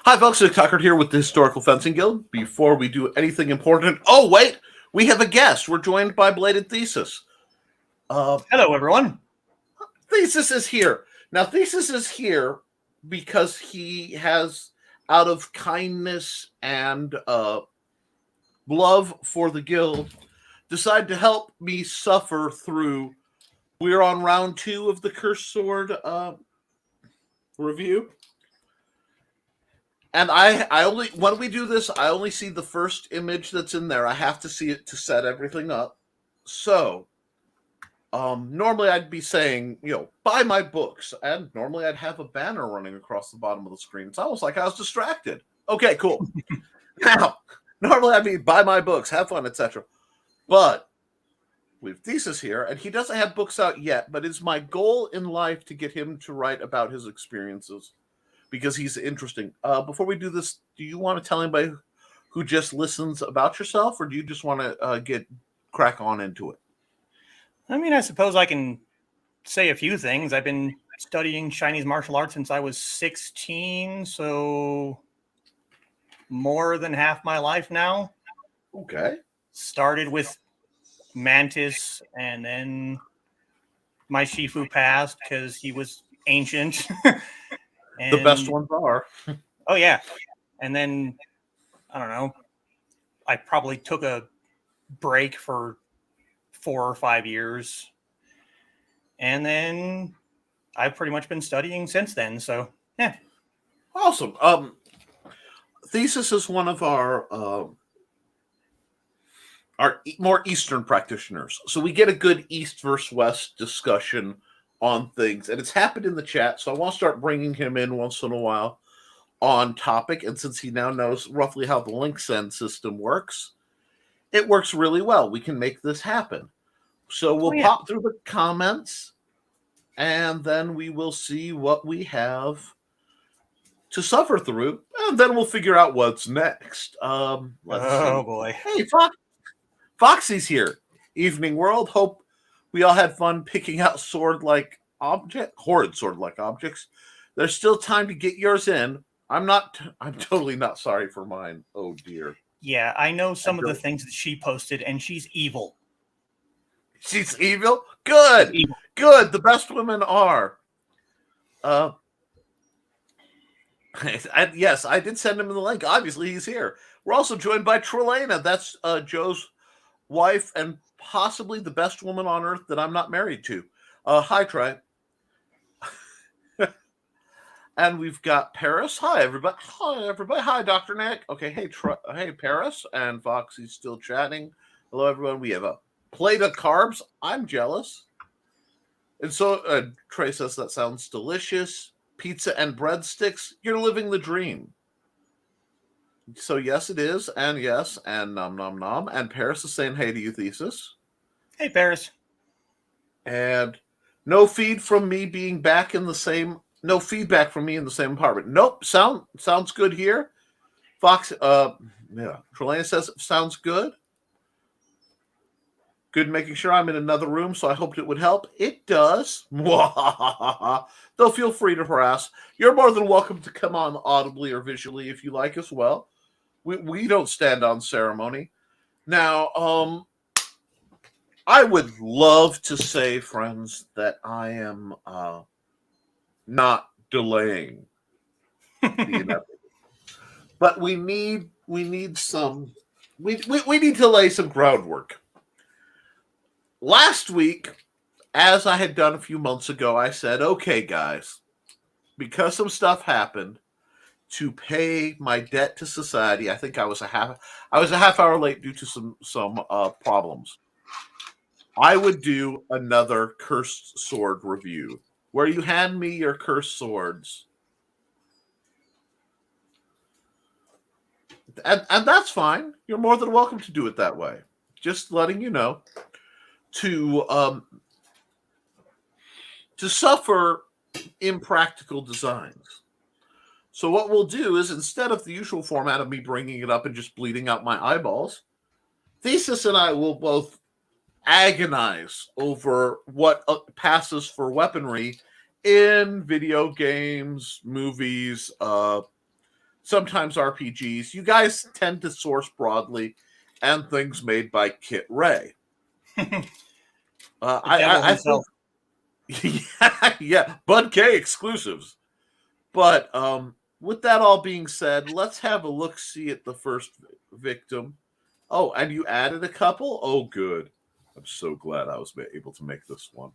Hi, folks. Nick Tucker here with the Historical Fencing Guild. Before we do anything important, oh wait, we have a guest. We're joined by Bladed Thesis. Hello, everyone. Thesis is here. Now, Thesis is here because he has, out of kindness and love for the guild, decided to help me suffer through. We're on round 2 of the Cursed Sword review. And I only, when we do this, I only see the first image that's in there. I have to see it to set everything up. So, normally I'd be saying, buy my books. And normally I'd have a banner running across the bottom of the screen. It's almost like I was distracted. Okay, cool. Now, normally I'd be buy my books, have fun, etc. But we have Thesis here, and he doesn't have books out yet, but it's my goal in life to get him to write about his experiences, because he's interesting. Before we do this, do you want to tell anybody who just listens about yourself, or do you just want to crack on into it? I mean, I suppose I can say a few things. I've been studying Chinese martial arts since I was 16, so more than half my life now. Okay. Started with Mantis, and then my Shifu passed because he was ancient. And, the best ones are. Oh, yeah. And then, I don't know, I probably took a break for 4 or 5 years. And then I've pretty much been studying since then. So, yeah. Awesome. Thesis is one of our more Eastern practitioners. So we get a good East versus West discussion on things, and it's happened in the chat, so I want to start bringing him in once in a while on topic. And since he now knows roughly how the link send system works, it works really well. We can make this happen. So we'll pop through the comments, and then we will see what we have to suffer through, and then we'll figure out what's next. Let's see. Boy. Hey, Foxy's here. Evening world. Hope we all had fun picking out horrid sword-like objects. There's still time to get yours in. I'm totally not sorry for mine. Oh, dear. Yeah, I know some of the things that she posted, and she's evil. She's evil? Good. Evil. Good. The best women are. Yes, I did send him the link. Obviously, he's here. We're also joined by Trelena. That's Joe's wife and possibly the best woman on earth that I'm not married to. Hi, Trey. And we've got Paris. Hi, everybody. Hi, everybody. Hi, Dr. Nick. Okay, hey, Paris. And Foxy's still chatting. Hello, everyone. We have a plate of carbs. I'm jealous. And so Trey says that sounds delicious. Pizza and breadsticks. You're living the dream. So yes, it is, and yes, and nom nom nom. And Paris is saying hey to you, Thesis. Hey, Paris. And no feedback from me in the same apartment. Nope, sounds good here. Fox, Trelena says it sounds good. Good, making sure I'm in another room, so I hoped it would help. It does. Though feel free to harass. You're more than welcome to come on audibly or visually if you like as well. We don't stand on ceremony. Now, I would love to say, friends, that I am not delaying the inevitable. But we need to lay some groundwork. Last week, as I had done a few months ago, I said, okay, guys, because some stuff happened, to pay my debt to society, I think I was a half hour late due to some problems. I would do another Cursed Sword review where you hand me your cursed swords. And that's fine. You're more than welcome to do it that way. Just letting you know. To suffer impractical designs. So what we'll do is, instead of the usual format of me bringing it up and just bleeding out my eyeballs, Thesis and I will both agonize over what passes for weaponry in video games, movies, sometimes RPGs. You guys tend to source broadly, and things made by Kit Ray. The devil I himself. think, yeah, Bud K exclusives. But with that all being said, let's have a look-see at the first victim. Oh, and you added a couple? Oh, good. I'm so glad I was able to make this one.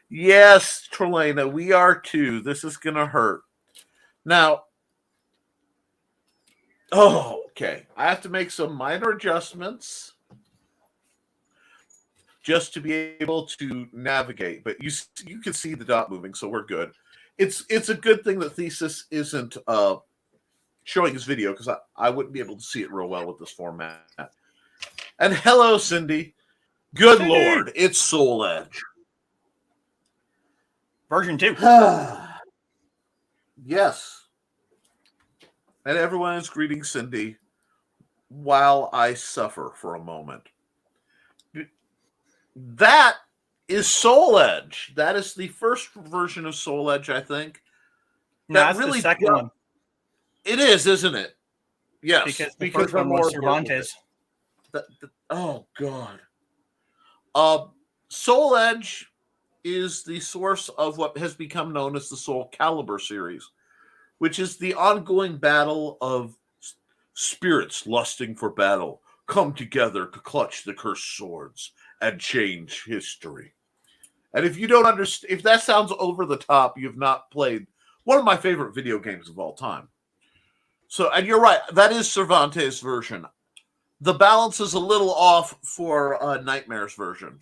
Yes, Trelena, we are too. This is going to hurt. Now, okay. I have to make some minor adjustments just to be able to navigate. But you can see the dot moving, so we're good. It's a good thing that Thesis isn't showing his video because I wouldn't be able to see it real well with this format. And hello, Cindy. Good Cindy! Lord, it's Soul Edge. Version 2. Yes. And everyone is greeting Cindy while I suffer for a moment. That is Soul Edge. That is the first version of Soul Edge, I think. No, that's really the second one. It is, isn't it? Yes. Because the first one was Cervantes. Oh, God. Soul Edge is the source of what has become known as the Soul Calibur series, which is the ongoing battle of spirits lusting for battle come together to clutch the cursed swords and change history. And if you don't understand, if that sounds over the top, you've not played one of my favorite video games of all time. So, and you're right, that is Cervantes' version. The balance is a little off for Nightmare's version,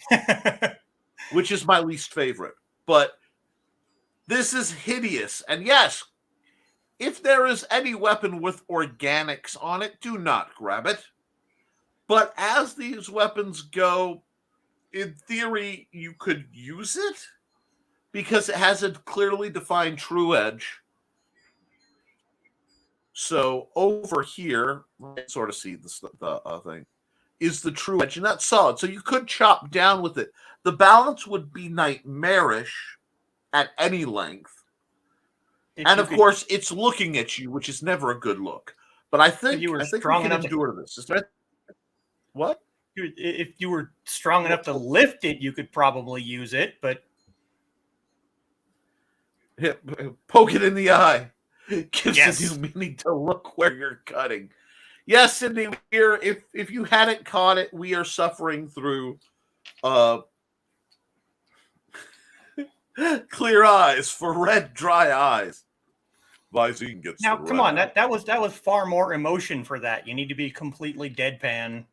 which is my least favorite. But this is hideous. And yes, if there is any weapon with organics on it, do not grab it. But as these weapons go, in theory, you could use it because it has a clearly defined true edge. So over here, you can sort of see the thing, is the true edge, and that's solid. So you could chop down with it. The balance would be nightmarish at any length. And of course, it's looking at you, which is never a good look. But I think we can endure this. Is that what? If you were strong enough to lift it, you could probably use it, but poke it in the eye. Gives a new meaning to look where you're cutting. Yes, Cindy, if you hadn't caught it, we are suffering through clear eyes for red, dry eyes. Visine gets now. Come on, that was far more emotion for that. You need to be completely deadpan.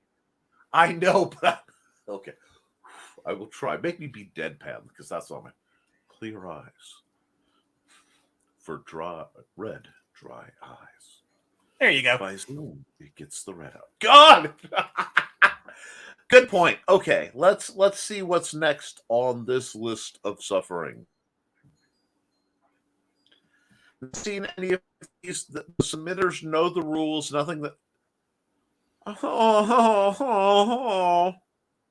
I know, but okay, I will try. Make me be deadpan because that's on my clear eyes for red, dry eyes. There you go. Visine, it gets the red out. God. Good point. Okay, let's see what's next on this list of suffering. Seen any of these? The submitters know the rules. Nothing that.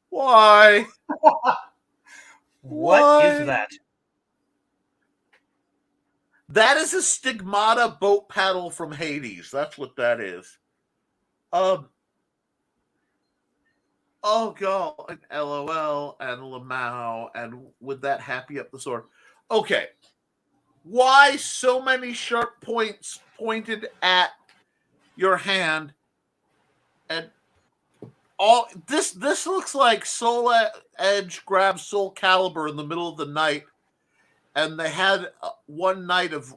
Why? What is that? That is a stigmata boat paddle from Hades. That's what that is. Oh God, and LOL and Lamau, and with that happy up the sword. Okay. Why so many sharp points pointed at your hand? And all this looks like Soul Edge grabbed Soul Calibur in the middle of the night, and they had one night of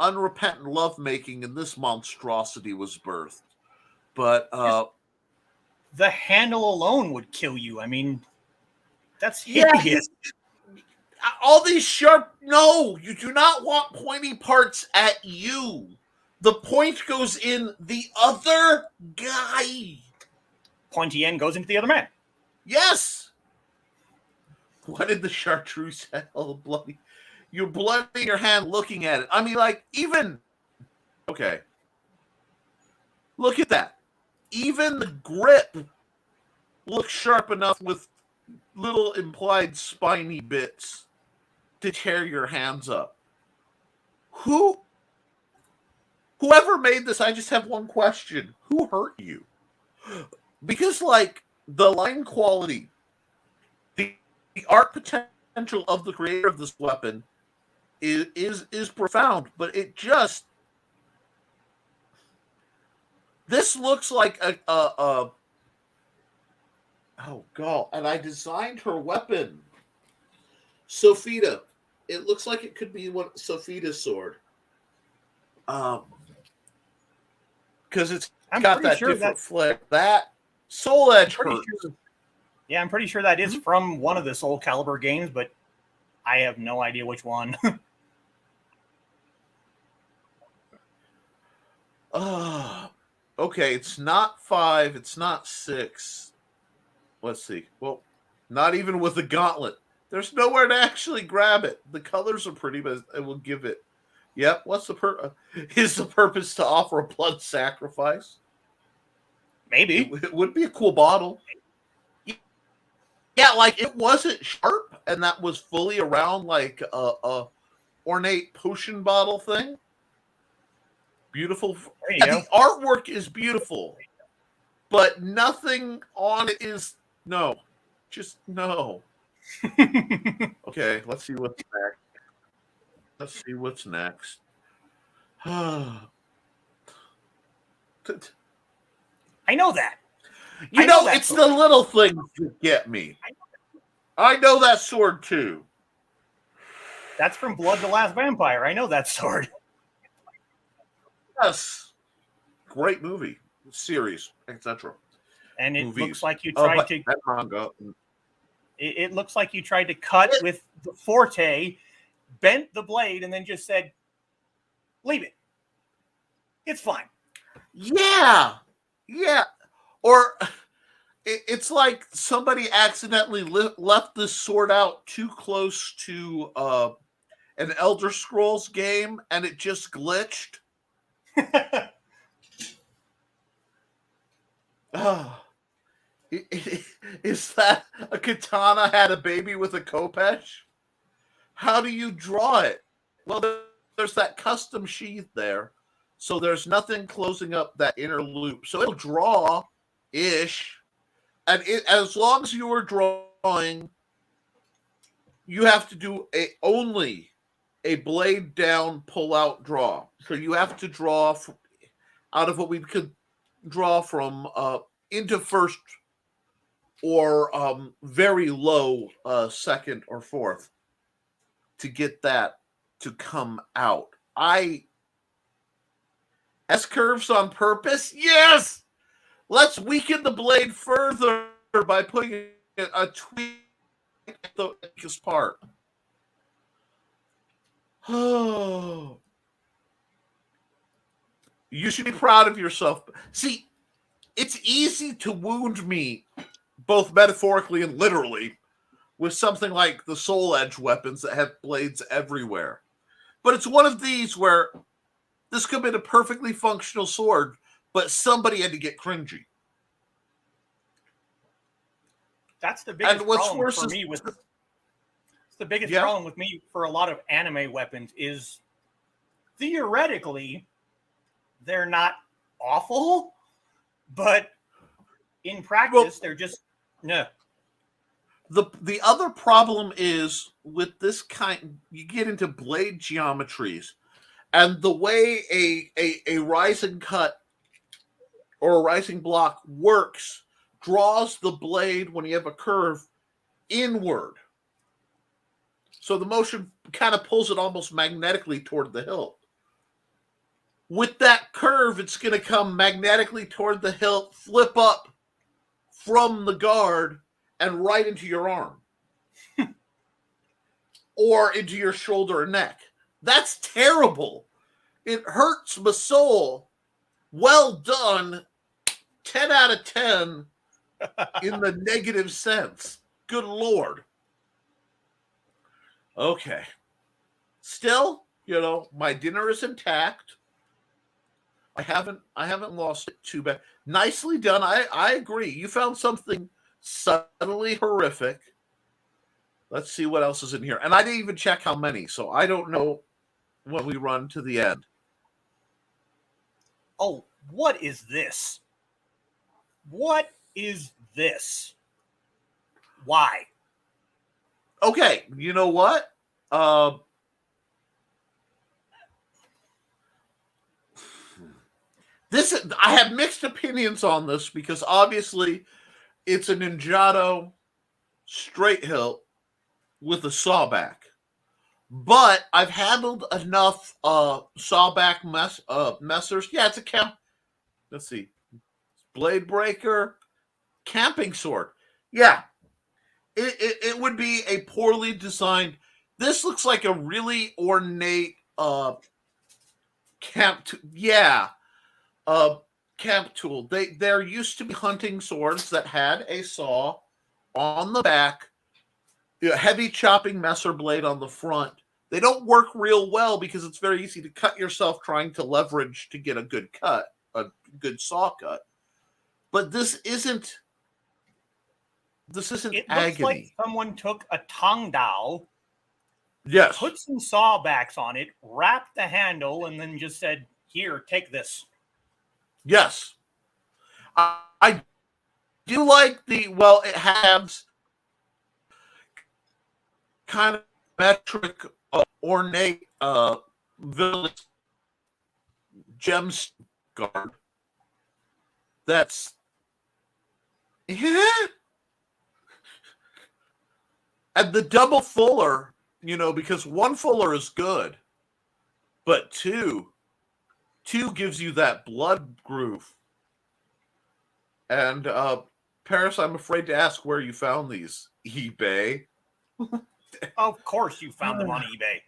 unrepentant lovemaking, and this monstrosity was birthed. But the handle alone would kill you. I mean, that's hideous. Yes. All these sharp... No, you do not want pointy parts at you. The point goes in the other guy. Pointy end goes into the other man. Yes. What did the chartreuse hell bloody? You're blooding your hand looking at it. I mean, like, even... Okay. Look at that. Even the grip looks sharp enough with little implied spiny bits to tear your hands up. Who whoever made this, I just have one question: who hurt you? Because like the line quality, the art potential of the creator of this weapon is profound, but it just this looks like a oh god, and I designed her weapon. Sophita. It looks like it could be what Sophita's sword. Because it's got that sure different flair. That Soul Edge hurts. Sure. Yeah, I'm pretty sure that is from one of the Soul Calibur games, but I have no idea which one. Okay, it's not 5, it's not 6. Let's see. Well, not even with the gauntlet. There's nowhere to actually grab it. The colors are pretty, but it will give it. Yep. What's the is the purpose to offer a blood sacrifice? Maybe. It would be a cool bottle. Yeah, like it wasn't sharp, and that was fully around like a ornate potion bottle thing. Beautiful. The artwork is beautiful, but nothing on it is no. Just no. Okay, let's see what's next. Let's see what's next. I know that. You know it's the little things that get me. I know that sword too. That's from Blood the Last Vampire. I know that sword. Yes. Great movie, series, etc. And it looks like you tried to. That manga. It looks like you tried to cut with the forte, bent the blade, and then just said, "Leave it. It's fine." Yeah, yeah. Or it's like somebody accidentally left this sword out too close to an Elder Scrolls game, and it just glitched. Is that a katana had a baby with a khopesh? How do you draw it? Well, there's that custom sheath there, so there's nothing closing up that inner loop. So it'll draw-ish, and as long as you are drawing, you have to do only a blade down, pull out, draw. So you have to draw out of what we could draw from into first or very low second or fourth to get that to come out. S curves on purpose? Yes! Let's weaken the blade further by putting a tweak at the weakest part. Oh. You should be proud of yourself. See, it's easy to wound me, both metaphorically and literally, with something like the Soul Edge weapons that have blades everywhere. But it's one of these where this could have been a perfectly functional sword, but somebody had to get cringy. That's the biggest problem for me with the biggest problem with me for a lot of anime weapons is theoretically they're not awful, but in practice they're just no. The other problem is with this kind, you get into blade geometries, and the way a rising cut or a rising block works draws the blade when you have a curve inward. So the motion kind of pulls it almost magnetically toward the hilt. With that curve, it's going to come magnetically toward the hilt, flip up from the guard, and right into your arm. Or into your shoulder or neck. That's terrible. It hurts my soul. Well done. 10 out of 10 in the negative sense. Good Lord. Okay. Still, my dinner is intact. I haven't lost it too bad. Nicely done. I agree. You found something subtly horrific. Let's see what else is in here. And I didn't even check how many, so I don't know when we run to the end. Oh, what is this? What is this? Why? Okay, you know what? I have mixed opinions on this because obviously it's a Ninjato straight hilt with a sawback. But I've handled enough sawback messers. Yeah, it's a camp. Let's see, blade breaker, camping sword. Yeah, it would be a poorly designed. This looks like a really ornate yeah, uh, camp tool. There used to be hunting swords that had a saw on the back, a heavy chopping messer blade on the front. They don't work real well because it's very easy to cut yourself trying to leverage to get a good cut, a good saw cut. But this isn't It looks like agony. someone took a tong dao, Yes. put some sawbacks on it, wrapped the handle, and then just said, "Here, take this." Yes. I do like it has kind of metric, ornate village gem guard. That's yeah. And the double fuller, because one fuller is good, but two gives you that blood groove. And Paris, I'm afraid to ask where you found these. eBay. Of course you found them on eBay.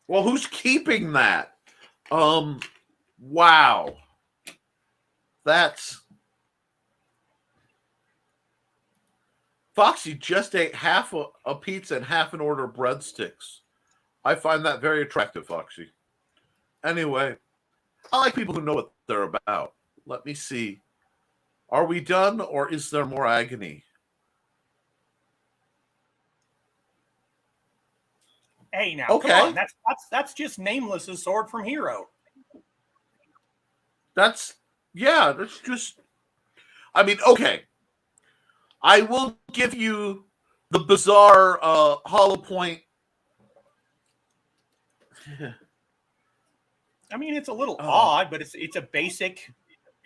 Well, who's keeping that? Wow. That's Foxy just ate half a pizza and half an order of breadsticks. I find that very attractive, Foxy. Anyway, I like people who know what they're about. Let me see. Are we done, or is there more agony? Hey, now, Okay. come on. That's just Nameless's sword from Hero. That's just. I mean, okay. I will give you the bizarre hollow point. I mean, it's a little odd, but it's a basic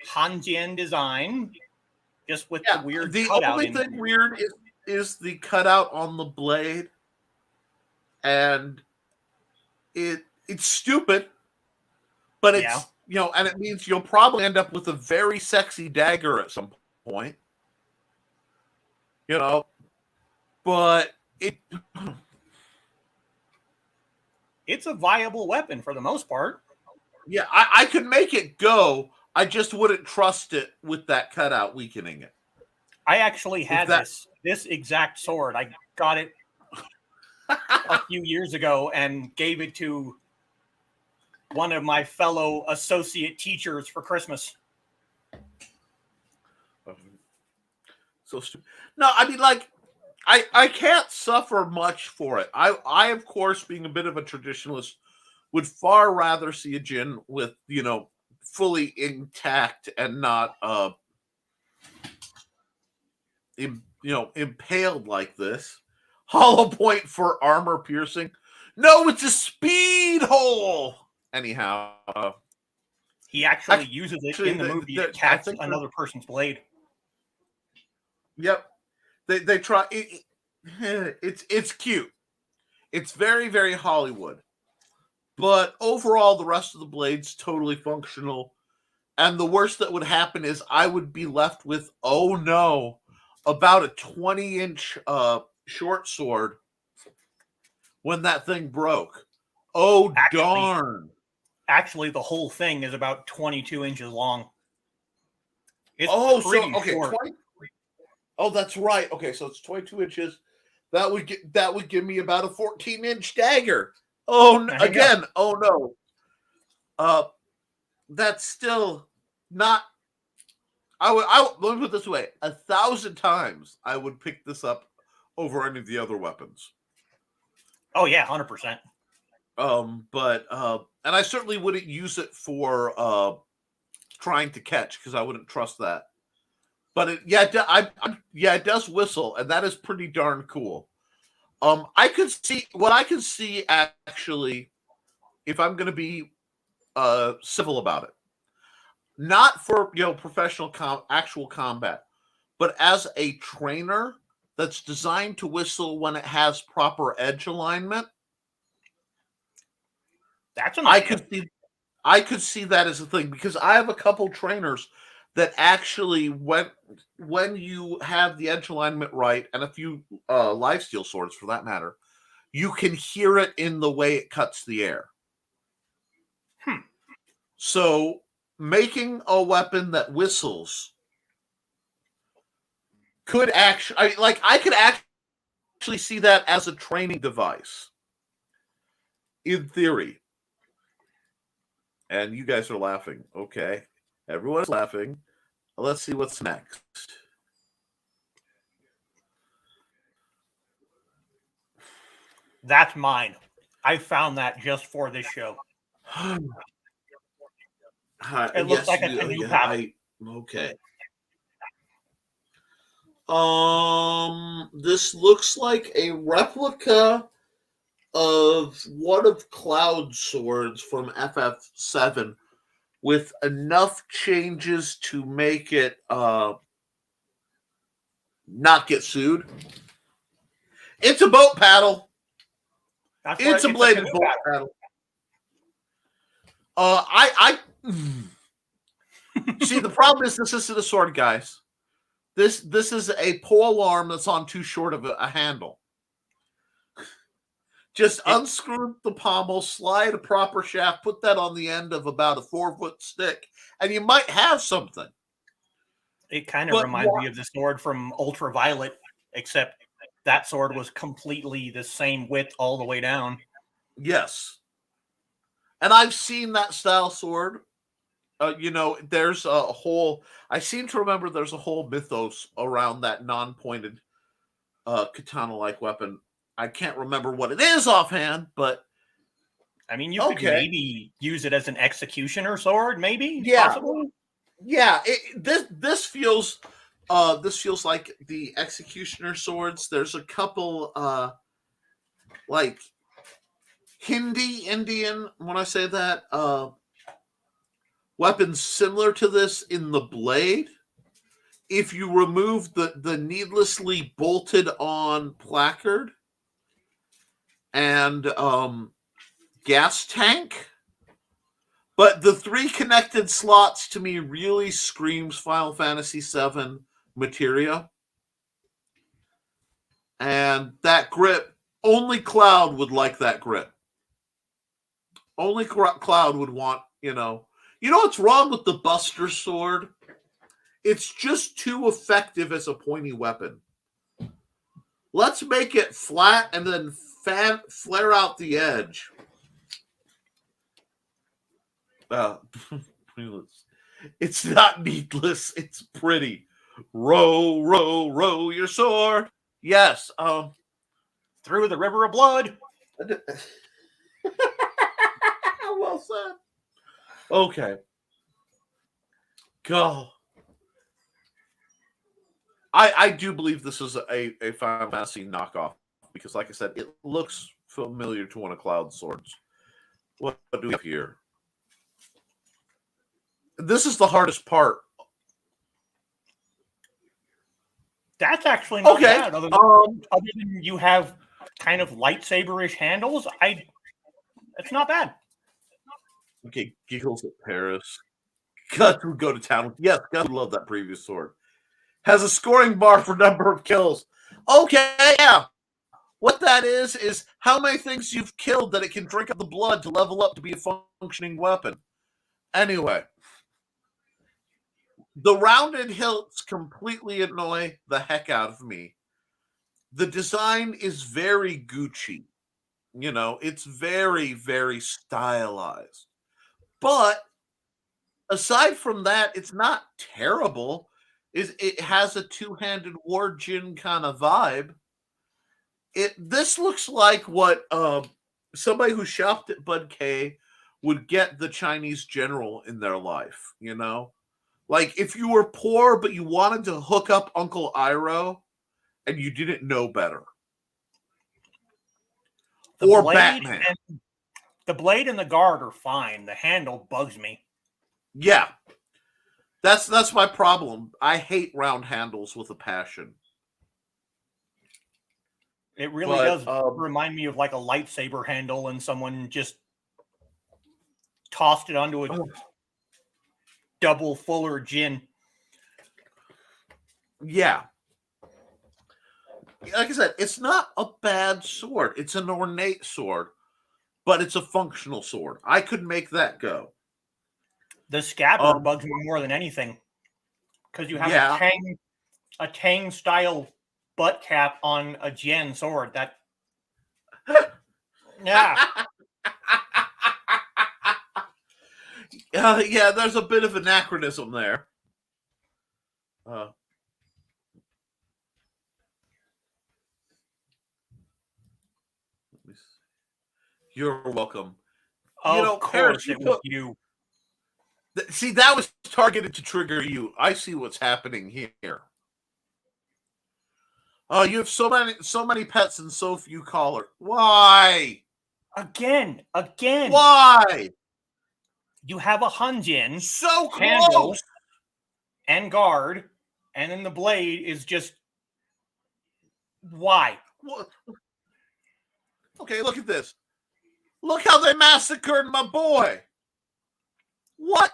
Hanjian design, just with the weird cutout. The only thing weird is the cutout on the blade, and it's stupid, but it's and it means you'll probably end up with a very sexy dagger at some point. But it's a viable weapon for the most part. Yeah, I could make it go. I just wouldn't trust it with that cutout weakening it. I actually had this exact sword. I got it a few years ago and gave it to one of my fellow associate teachers for Christmas. So stupid. No, I mean, I can't suffer much for it. I of course, being a bit of a traditionalist, would far rather see a Jin with, fully intact and not, impaled like this. Hollow point for armor piercing. No, it's a speed hole. Anyhow, he actually uses it in the movie to catch another person's blade. Yep, they try. It's cute. It's very, very Hollywood. But overall, the rest of the blade's totally functional. And the worst that would happen is I would be left with, oh no, about a 20-inch short sword when that thing broke. Oh, darn. Actually, the whole thing is about 22 inches long. It's okay, short. 20. Oh, that's right. Okay, so it's 22 inches. That would give me about a 14-inch dagger. Oh, again. Oh no. That's still not. I would. Let me put it this way: 1,000 times I would pick this up over any of the other weapons. Oh yeah, 100%. But And I certainly wouldn't use it for trying to catch because I wouldn't trust that. But it does whistle, and that is pretty darn cool. I could see what I could see actually if I'm going to be civil about it, not for professional actual combat, but as a trainer that's designed to whistle when it has proper edge alignment. That's an idea. I could see that as a thing because I have a couple trainers that actually when you have the edge alignment right, and a few lifesteal swords for that matter, you can hear it in the way it cuts the air. So making a weapon that whistles could actually, I could actually see that as a training device in theory. And you guys are laughing. Okay. Everyone's laughing. Let's see what's next. That's mine. I found that just for this show. It looks like a new pattern. Okay. This looks like a replica of one of Cloud's swords from FF7 with enough changes to make it not get sued. It's a boat paddle. It's a bladed boat paddle. See, the problem is this isn't a sword, guys. This is a pole arm that's on too short of a handle. Just unscrew the pommel, slide a proper shaft, put that on the end of about a 4-foot stick, and you might have something. It kind of reminds me of the sword from Ultraviolet, except that sword was completely the same width all the way down. Yes. And I've seen that style sword. There's a whole, I seem to remember there's a whole mythos around that non-pointed katana-like weapon. I can't remember what it is offhand, but I mean, you could maybe use it as an executioner sword, maybe. Yeah, possibly. Yeah. This feels like the executioner swords. There's a couple like Indian. When I say that, weapons similar to this in the blade. If you remove the needlessly bolted on placard and gas tank, but the 3 connected slots to me really screams Final Fantasy VII materia. And that grip, only Cloud would like that grip. Only Cloud would want, You know what's wrong with the Buster Sword? It's just too effective as a pointy weapon. Let's make it flat and then flare out the edge. It's not needless. It's pretty. Row, row, row your sword. Yes. Through the river of blood. Well said. Okay. Go. I do believe this is a Final Fantasy knockoff because, like I said, it looks familiar to one of Cloud's swords. What do we have here? This is the hardest part. That's actually not bad. Other than you have kind of lightsaber-ish handles, it's not bad. Okay, giggles at Paris. Gus would go to town. Yes, Gus would love that previous sword. Has a scoring bar for number of kills. Okay, yeah. What that is how many things you've killed that it can drink up the blood to level up to be a functioning weapon. Anyway. The rounded hilts completely annoy the heck out of me. The design is very Gucci. It's very, very stylized. But aside from that, it's not terrible. It has a two-handed war Jin kind of vibe. This looks like what somebody who shopped at Bud K would get the Chinese general in their life, you know? Like, if you were poor but you wanted to hook up Uncle Iroh and you didn't know better. Or Batman. The blade and the guard are fine. The handle bugs me. Yeah. That's my problem. I hate round handles with a passion. It really does remind me of like a lightsaber handle and someone just tossed it onto a double fuller gin. Yeah. Like I said, it's not a bad sword. It's an ornate sword, but it's a functional sword. I could make that go. The scabbard bugs me more than anything because you have a Tang style butt cap on a Gen sword. That yeah, there's a bit of anachronism there. You're welcome. Of course, it was you. See, that was targeted to trigger you. I see what's happening here. Oh, you have so many pets and so few collars. Why? Again. Why? You have a Hunjin, so handle, close, and guard, and then the blade is just why? What? Okay, look at this. Look how they massacred my boy. What?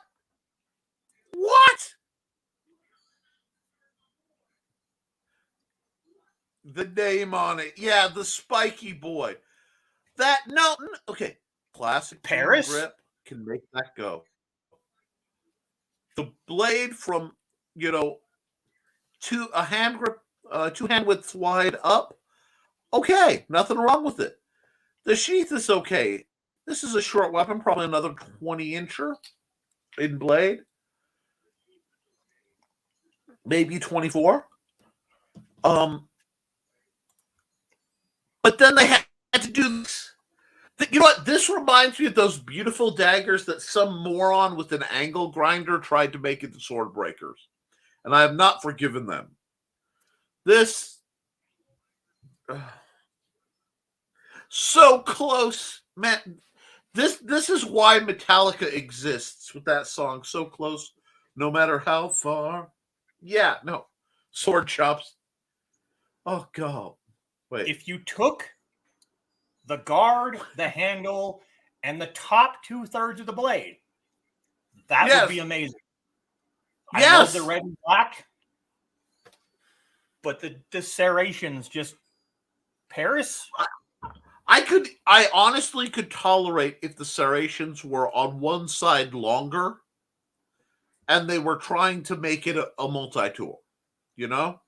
The name on it. Yeah, the spiky boy. Okay. Classic Paris grip can make that go. The blade from, a hand grip, 2 hand widths wide up. Okay, nothing wrong with it. The sheath is okay. This is a short weapon, probably another 20-incher in blade. Maybe 24. But then they had to do this. You know what? This reminds me of those beautiful daggers that some moron with an angle grinder tried to make into sword breakers. And I have not forgiven them. This... so close, man. This is why Metallica exists with that song, So Close, No Matter How Far. Yeah, no. Sword chops. Oh, God. Wait. If you took the guard, the handle, and the top 2/3 of the blade, that would be amazing. I love the red and black, but the serrations just... Paris? I honestly could tolerate if the serrations were on one side longer and they were trying to make it a multi-tool, you know?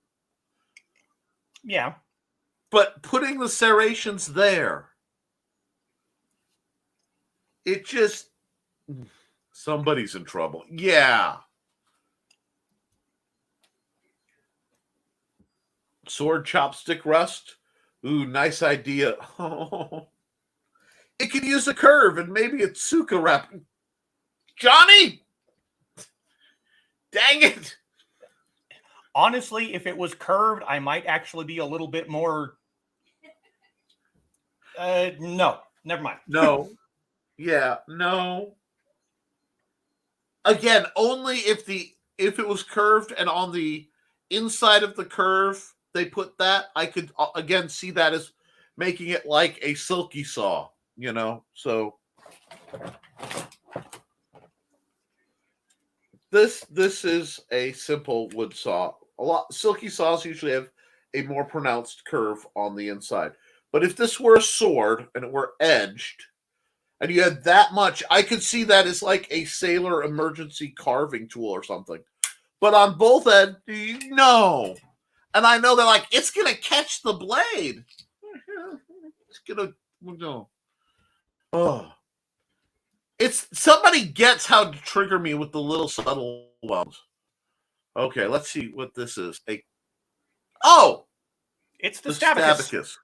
Yeah. But putting the serrations there, it just... somebody's in trouble. Yeah. Sword chopstick rust. Ooh, nice idea. Oh. It could use a curve and maybe a Tsuka wrap. Johnny! Dang it! Honestly, if it was curved, I might actually be a little bit more... no, never mind. No. Yeah, no. Again, only if it was curved and on the inside of the curve they put that, I could again see that as making it like a silky saw, So this is a simple wood saw. Silky saws usually have a more pronounced curve on the inside. But if this were a sword and it were edged, and you had that much, I could see that as like a sailor emergency carving tool or something. But on both ends, no. And I know they're like, it's going to catch the blade. It's going to... Oh. Somebody gets how to trigger me with the little subtle ones. Okay, let's see what this is. It's the Stabicus.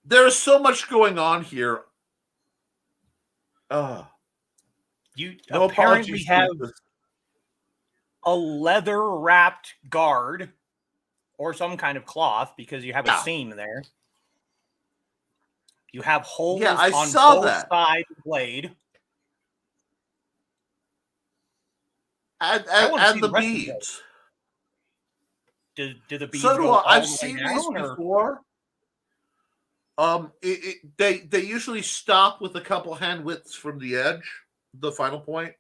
There's so much going on here. You No apparently apologies. have a leather wrapped guard or some kind of cloth because you have a seam there. You have holes I on saw both that. sides of the blade. And the beads. Do the beads So do go I. all I've the way seen down, these or? before. They usually stop with a couple hand widths from the edge, the final point.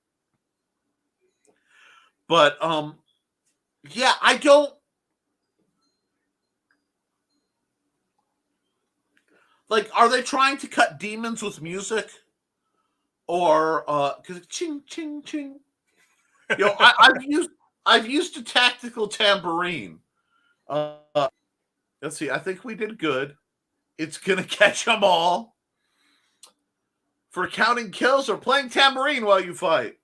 But yeah, I don't like. Are they trying to cut demons with music, or because ching ching ching? You know, I've used a tactical tambourine. Let's see. I think we did good. It's gonna catch them all for counting kills or playing tambourine while you fight.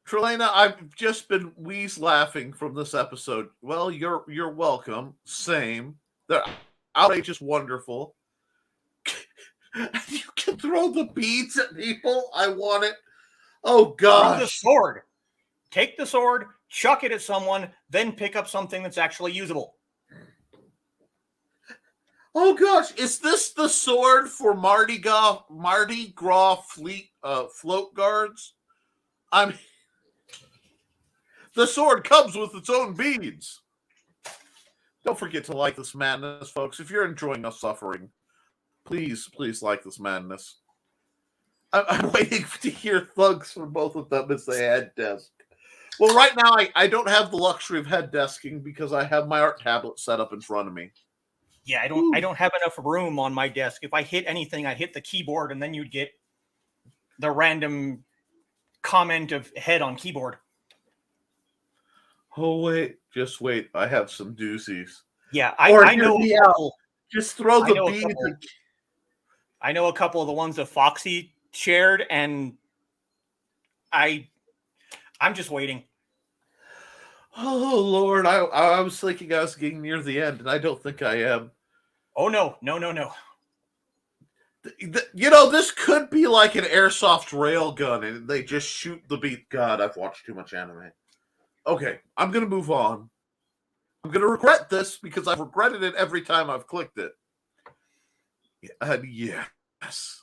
Trelena, I've just been wheeze laughing from this episode. Well, you're welcome. Same. They're outrageous, wonderful. You can throw the beads at people. I want it. Oh gosh. Throw the sword. Take the sword, chuck it at someone, then pick up something that's actually usable. Oh gosh, is this the sword for Mardi Gras float guards? I mean, the sword comes with its own beads. Don't forget to like this madness, folks. If you're enjoying us suffering, please like this madness. I'm waiting to hear thugs from both of them as they head desk. Well, right now I don't have the luxury of head desking because I have my art tablet set up in front of me. Yeah, I don't have enough room on my desk. If I hit anything, I hit the keyboard, and then you'd get the random comment of head on keyboard. Oh wait, just wait. I have some doozies. Yeah, I know a couple. Just throw the beads. I know a couple of the ones that Foxy shared, and I'm just waiting. Oh Lord, I was thinking I was getting near the end, and I don't think I am. Oh no. You know, this could be like an airsoft rail gun, and they just shoot the beat. God, I've watched too much anime. Okay, I'm gonna move on. I'm gonna regret this because I've regretted it every time I've clicked it. Yes.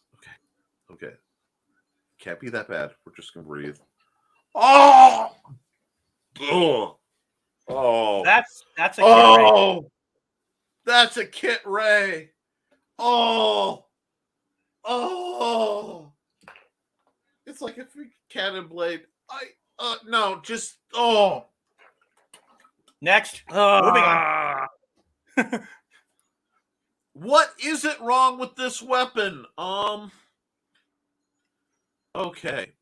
Okay. Can't be that bad. We're just gonna breathe. Oh. Oh. That's a Kit Ray. That's a Kit Ray. Oh. It's like a freaking cannon blade. No, just Next. Moving on. What isn't wrong with this weapon? Okay.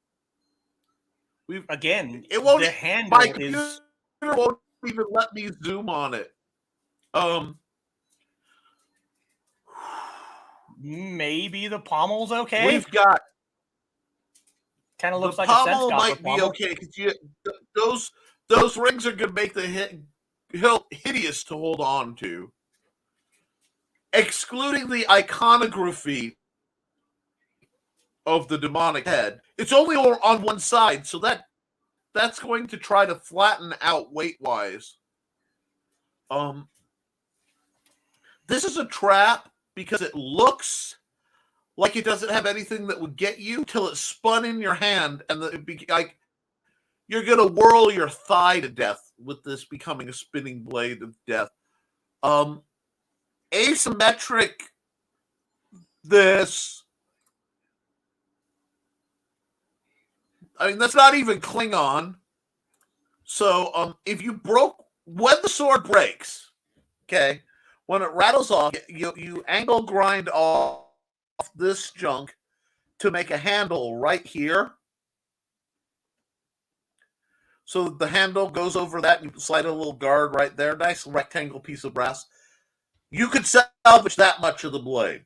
It won't. The handle my computer won't even let me zoom on it. Maybe the pommel's okay. We've got kind of looks like pommel a sense might be okay because those rings are going to make the hilt hideous to hold on to. Excluding the iconography of the demonic head, it's only on one side, so that's going to try to flatten out weight-wise. This is a trap because it looks like it doesn't have anything that would get you till it's spun in your hand, and you're gonna whirl your thigh to death with this becoming a spinning blade of death. Asymmetric. This. I mean, that's not even Klingon. So, if you when the sword breaks, okay, when it rattles off, you angle grind off this junk to make a handle right here. So the handle goes over that, and you slide a little guard right there. Nice rectangle piece of brass. You could salvage that much of the blade.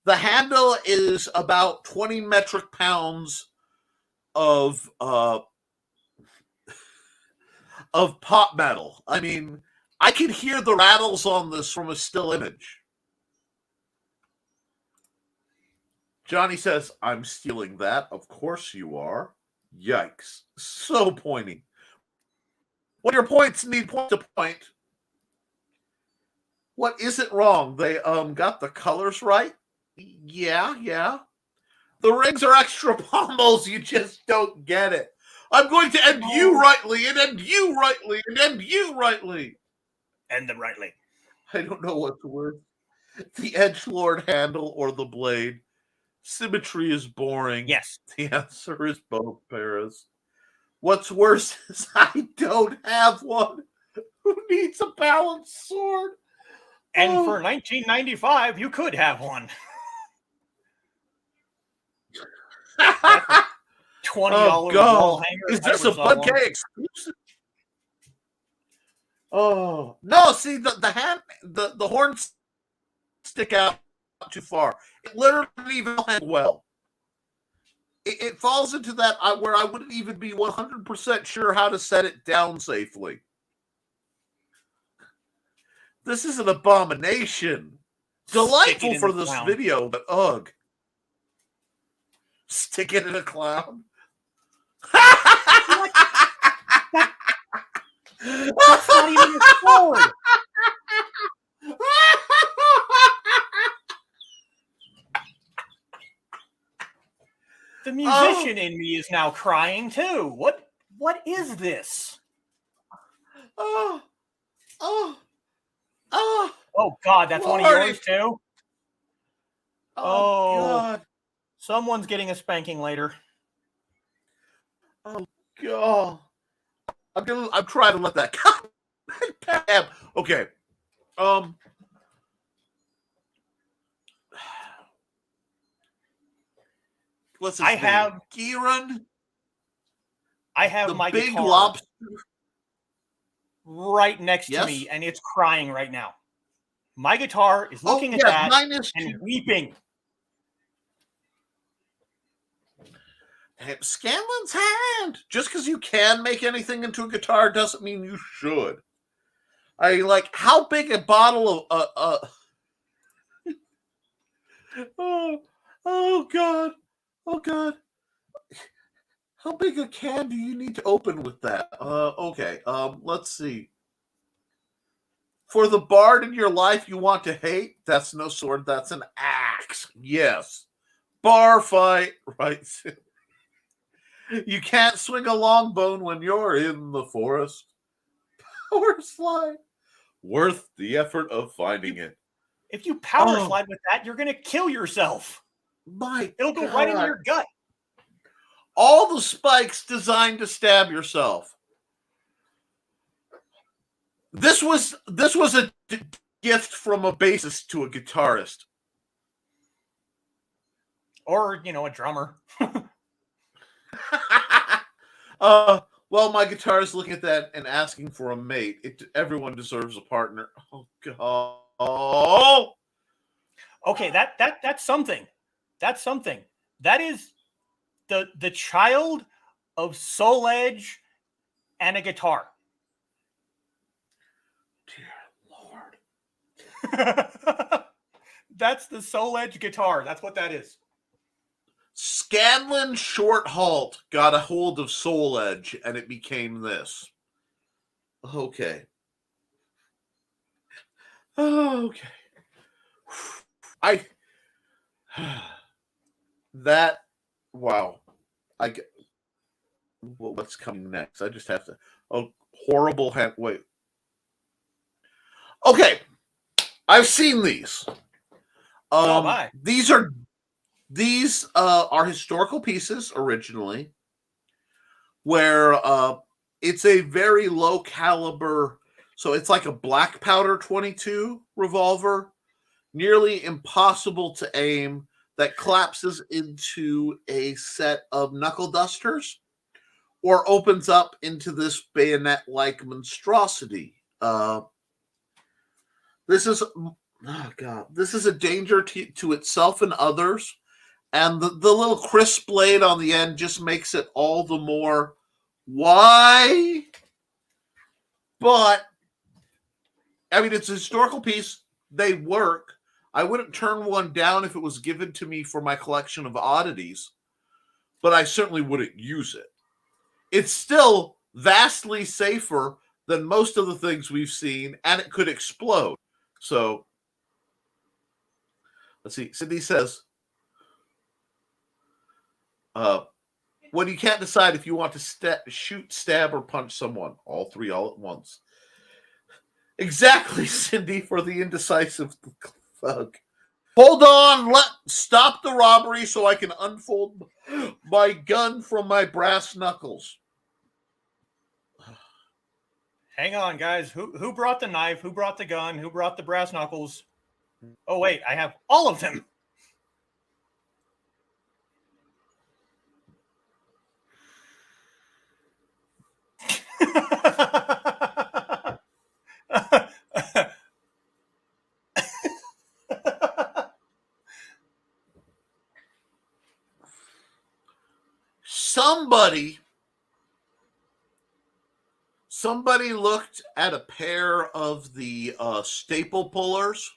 The handle is about 20 metric pounds of pot metal. I mean, I could hear the rattles on this from a still image. Johnny says, I'm stealing that. Of course you are. Yikes. So pointy. Well, your points need point to point. What isn't wrong? They got the colors right. Yeah. The rings are extra pommels. You just don't get it. I'm going to end you rightly, and end you rightly, and end you rightly. End them rightly. I don't know what's worse. The edgelord handle or the blade. Symmetry is boring. Yes. The answer is both, Paris. What's worse is I don't have one. Who needs a balanced sword? And for 1995, you could have one. $20 wall hanger. Is this a Bud K exclusive? Oh no! See the horns stick out too far. It literally even hang well. It falls into that where I wouldn't even be 100% sure how to set it down safely. This is an abomination. Delightful for this video, but ugh. Stick it in a clown. What? That's not even a sword. The musician in me is now crying too. What is this? Oh God, that's Lordy. One of yours too? Oh God. Someone's getting a spanking later. Oh God. I'm trying to let that go. Okay. What's his name? Kieran. I have the my big guitar lobster right next to me, and it's crying right now. My guitar is looking at that and weeping. Scanlan's hand. Just because you can make anything into a guitar doesn't mean you should. How big a bottle of oh God. How big a can do you need to open with that? Okay. Let's see. For the bard in your life you want to hate, that's no sword, that's an axe. Yes. Bar fight, right? You can't swing a long bone when you're in the forest. Power slide. Worth the effort of finding it. If you power slide with that, you're going to kill yourself. It'll go right into your gut. All the spikes designed to stab yourself. This was a gift from a bassist to a guitarist. Or, a drummer. Well, my guitarist looking at that and asking for a mate. Everyone deserves a partner. Oh God. Oh. Okay, that's something. That's something. That is the child of Soul Edge and a guitar. Dear Lord. That's the Soul Edge guitar. That's what that is. Scanlan Shorthalt got a hold of Soul Edge, and it became this. Okay. Okay. Wow. What's coming next? I just have to. Horrible. Wait. Okay. I've seen these. These are historical pieces originally, where it's a very low caliber, so it's like a black powder 22 revolver, nearly impossible to aim, that collapses into a set of knuckle dusters or opens up into this bayonet-like monstrosity. This is a danger to itself and others. And the little crisp blade on the end just makes it all the more why? But, I mean, it's a historical piece. They work. I wouldn't turn one down if it was given to me for my collection of oddities, but I certainly wouldn't use it. It's still vastly safer than most of the things we've seen, and it could explode. So, let's see. Cindy says, when you can't decide if you want to shoot, stab, or punch someone, all three all at once. Exactly, Cindy, for the indecisive thug. Hold on, stop the robbery so I can unfold my gun from my brass knuckles. Hang on, guys. Who brought the knife? Who brought the gun? Who brought the brass knuckles? Oh, wait, I have all of them. Somebody looked at a pair of the staple pullers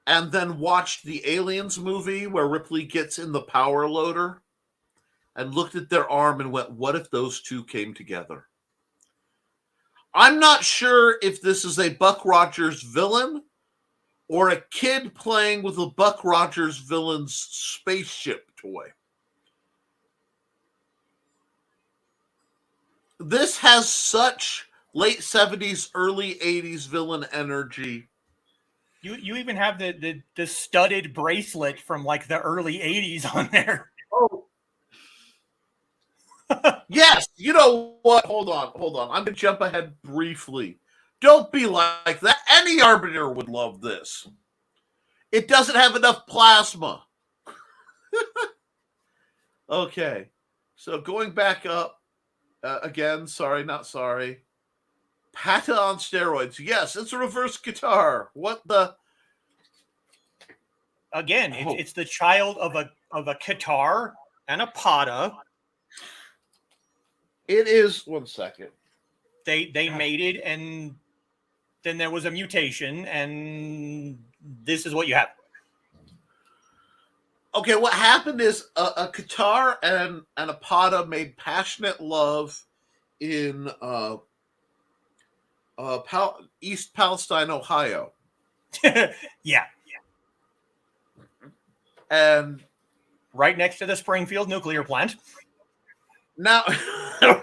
and then watched the Aliens movie where Ripley gets in the power loader and looked at their arm and went, what if those two came together? I'm not sure if this is a Buck Rogers villain or a kid playing with a Buck Rogers villain's spaceship toy. This has such late 70s, early 80s villain energy. You even have the studded bracelet from like the early 80s on there. Oh. Yes, you know what? Hold on. I'm going to jump ahead briefly. Don't be like that. Any Arbiter would love this. It doesn't have enough plasma. Okay. So going back up, again, sorry, not sorry. Pata on steroids. Yes, it's a reverse guitar. What the? Again, it's the child of a guitar and a pata. It is. 1 second. They mated, and then there was a mutation, and this is what you have. Okay, what happened is a guitar and a pata made passionate love in East Palestine, Ohio. Yeah. And right next to the Springfield nuclear plant. Now,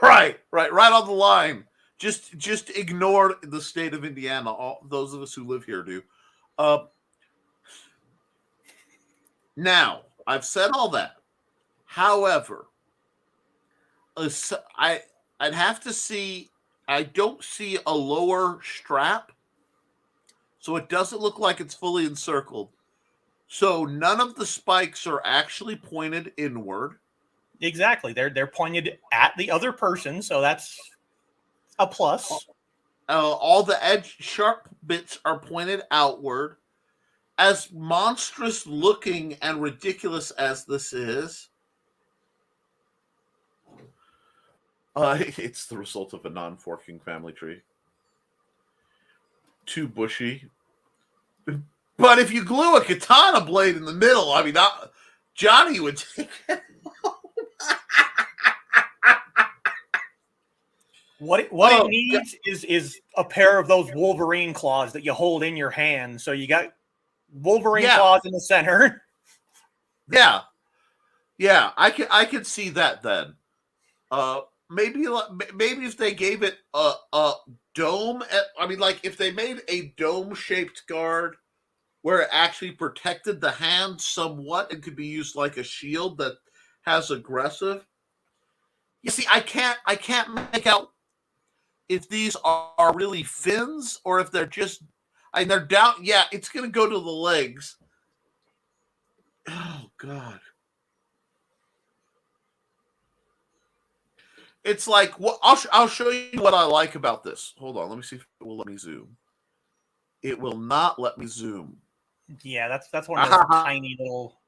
right on the line. Just ignore the state of Indiana. All those of us who live here do. Now, I've said all that. However, I'd have to see. I don't see a lower strap, so it doesn't look like it's fully encircled. So none of the spikes are actually pointed inward. Exactly. They're pointed at the other person, so that's a plus. All the edge sharp bits are pointed outward. As monstrous looking and ridiculous as this is, it's the result of a non-forking family tree. Too bushy. But if you glue a katana blade in the middle, I mean, Johnny would take it. What it needs is a pair of those Wolverine claws that you hold in your hand. So you got Wolverine claws in the center. Yeah, I could see that then. Maybe if they gave it a dome. I mean, like if they made a dome-shaped guard where it actually protected the hand somewhat and could be used like a shield that has aggressive. You see, I can't make out if these are really fins or if they're just, and they're down. Yeah, it's going to go to the legs. Oh, God. It's like, well, I'll show you what I like about this. Hold on. Let me see if it will let me zoom. It will not let me zoom. Yeah, that's one of those tiny little.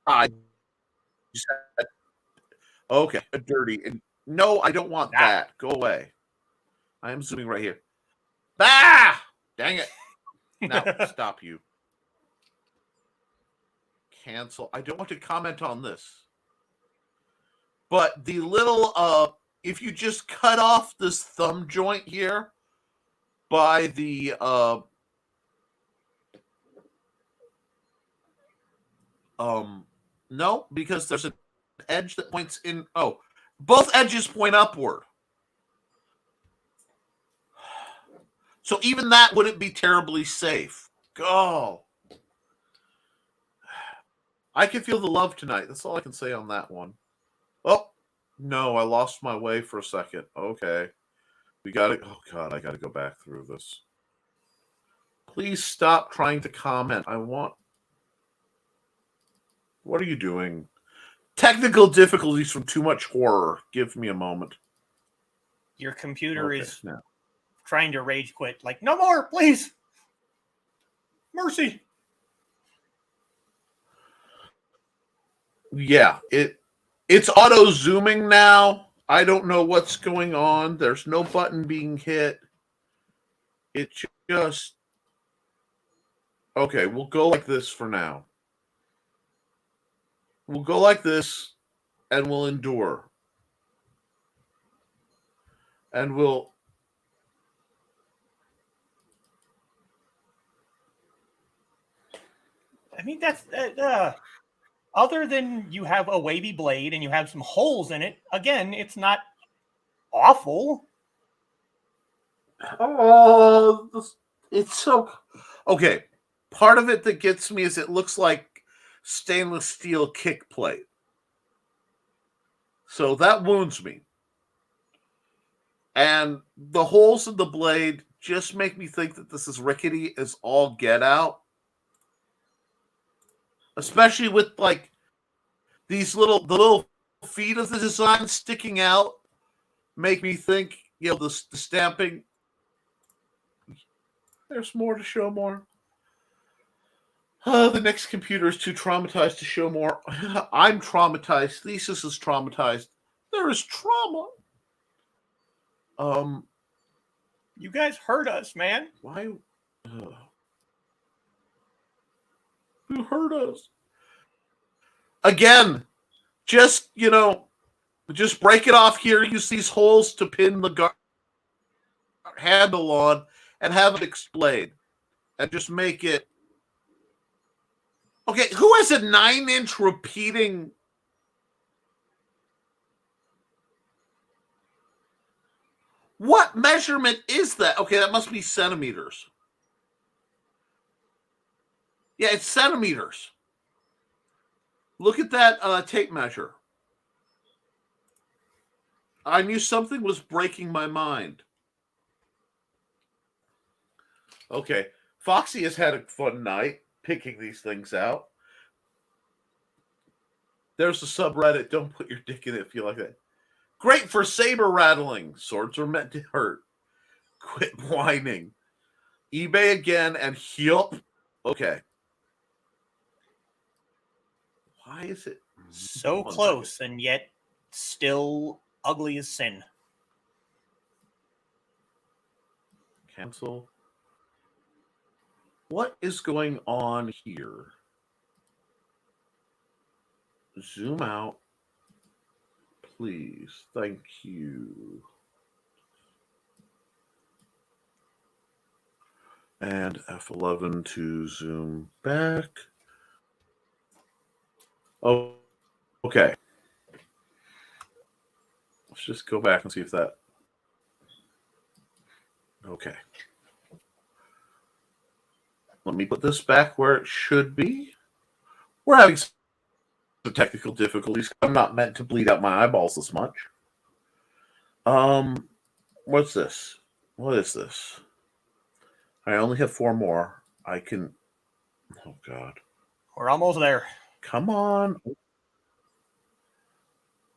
Okay, dirty. No, I don't want that. Go away. I am zooming right here. Bah! Dang it. Now, stop you. cancel. I don't want to comment on this. But the little, if you just cut off this thumb joint here by the, no, because there's an edge that points in. Oh, both edges point upward. So even that wouldn't be terribly safe. Go. I can feel the love tonight. That's all I can say on that one. Oh, no, I lost my way for a second. Okay. We got it. Oh, God, I got to go back through this. Please stop trying to comment. I want... What are you doing? Technical difficulties from too much horror. Give me a moment. Your computer is now trying to rage quit. Like, no more, please. Mercy. Yeah, it's auto zooming now. I don't know what's going on. There's no button being hit. It just... Okay, we'll go like this for now. We'll go like this, and we'll endure. And we'll... I mean, that's... other than you have a wavy blade and you have some holes in it, again, it's not awful. Oh, it's so... Okay, part of it that gets me is it looks like stainless steel kick plate. So that wounds me. And the holes in the blade just make me think that this is rickety as all get out. Especially with like the little feet of the design sticking out make me think, the stamping. There's more to show more. The next computer is too traumatized to show more. I'm traumatized. Thesis is traumatized. There is trauma. You guys hurt us, man. Why? Who hurt us? Again, just break it off here. Use these holes to pin the handle on and have it explode. And just make it... Okay, who has a 9-inch repeating... What measurement is that? Okay, that must be centimeters. Yeah, it's centimeters. Look at that tape measure. I knew something was breaking my mind. Okay, Foxy has had a fun night picking these things out. There's a subreddit. Don't put your dick in it if you like that. Great for saber rattling. Swords are meant to hurt. Quit whining. eBay again and yup. Okay. Why is it so close and yet still ugly as sin? Cancel. What is going on here? Zoom out. Please. Thank you. And F11 to zoom back. Oh, okay. Let's just go back and see if that... Okay. Let me put this back where it should be. We're having some technical difficulties. I'm not meant to bleed out my eyeballs this much. What's this? What is this? I only have 4 more. I can... Oh, God. We're almost there. Come on.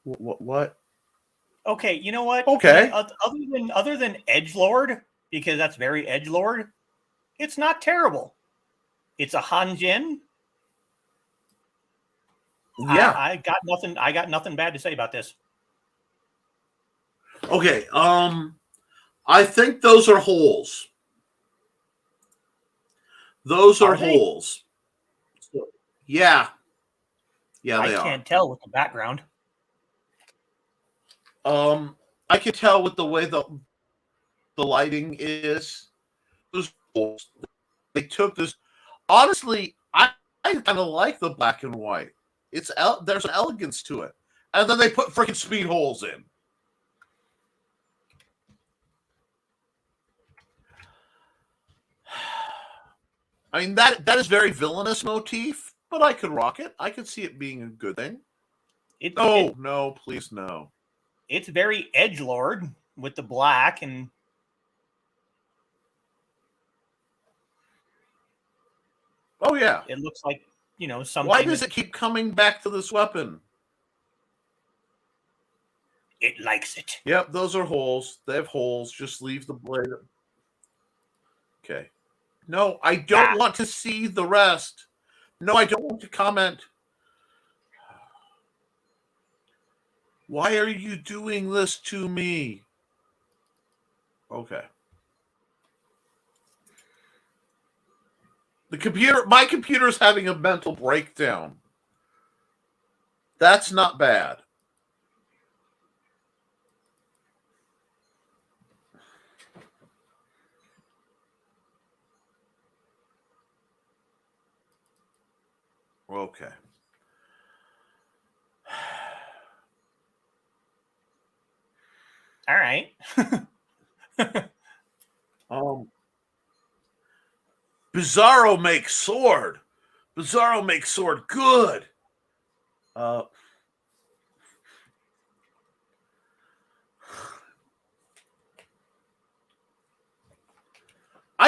What? Okay, you know what? Okay. Other than edgelord, because that's very edgelord, it's not terrible. It's a Hanjin. Yeah. I got nothing bad to say about this. Okay. I think those are holes. Those are holes. Yeah. Yeah, they I can't tell with the background. I can tell with the way the lighting is. Those holes, they took this. Honestly, I kind of like the black and white. There's an elegance to it, and then they put freaking speed holes in. I mean that is very villainous motif, but I could rock it. I could see it being a good thing. No, please no. It's very edgelord with the black and. Oh yeah. It looks like, something. Why does it keep coming back to this weapon? It likes it. Yep, those are holes. They have holes. Just leave the blade. Okay. No, I don't want to see the rest. No, I don't want to comment. Why are you doing this to me? Okay. My computer's having a mental breakdown. That's not bad. Okay. All right. Bizarro makes sword. Bizarro makes sword good. I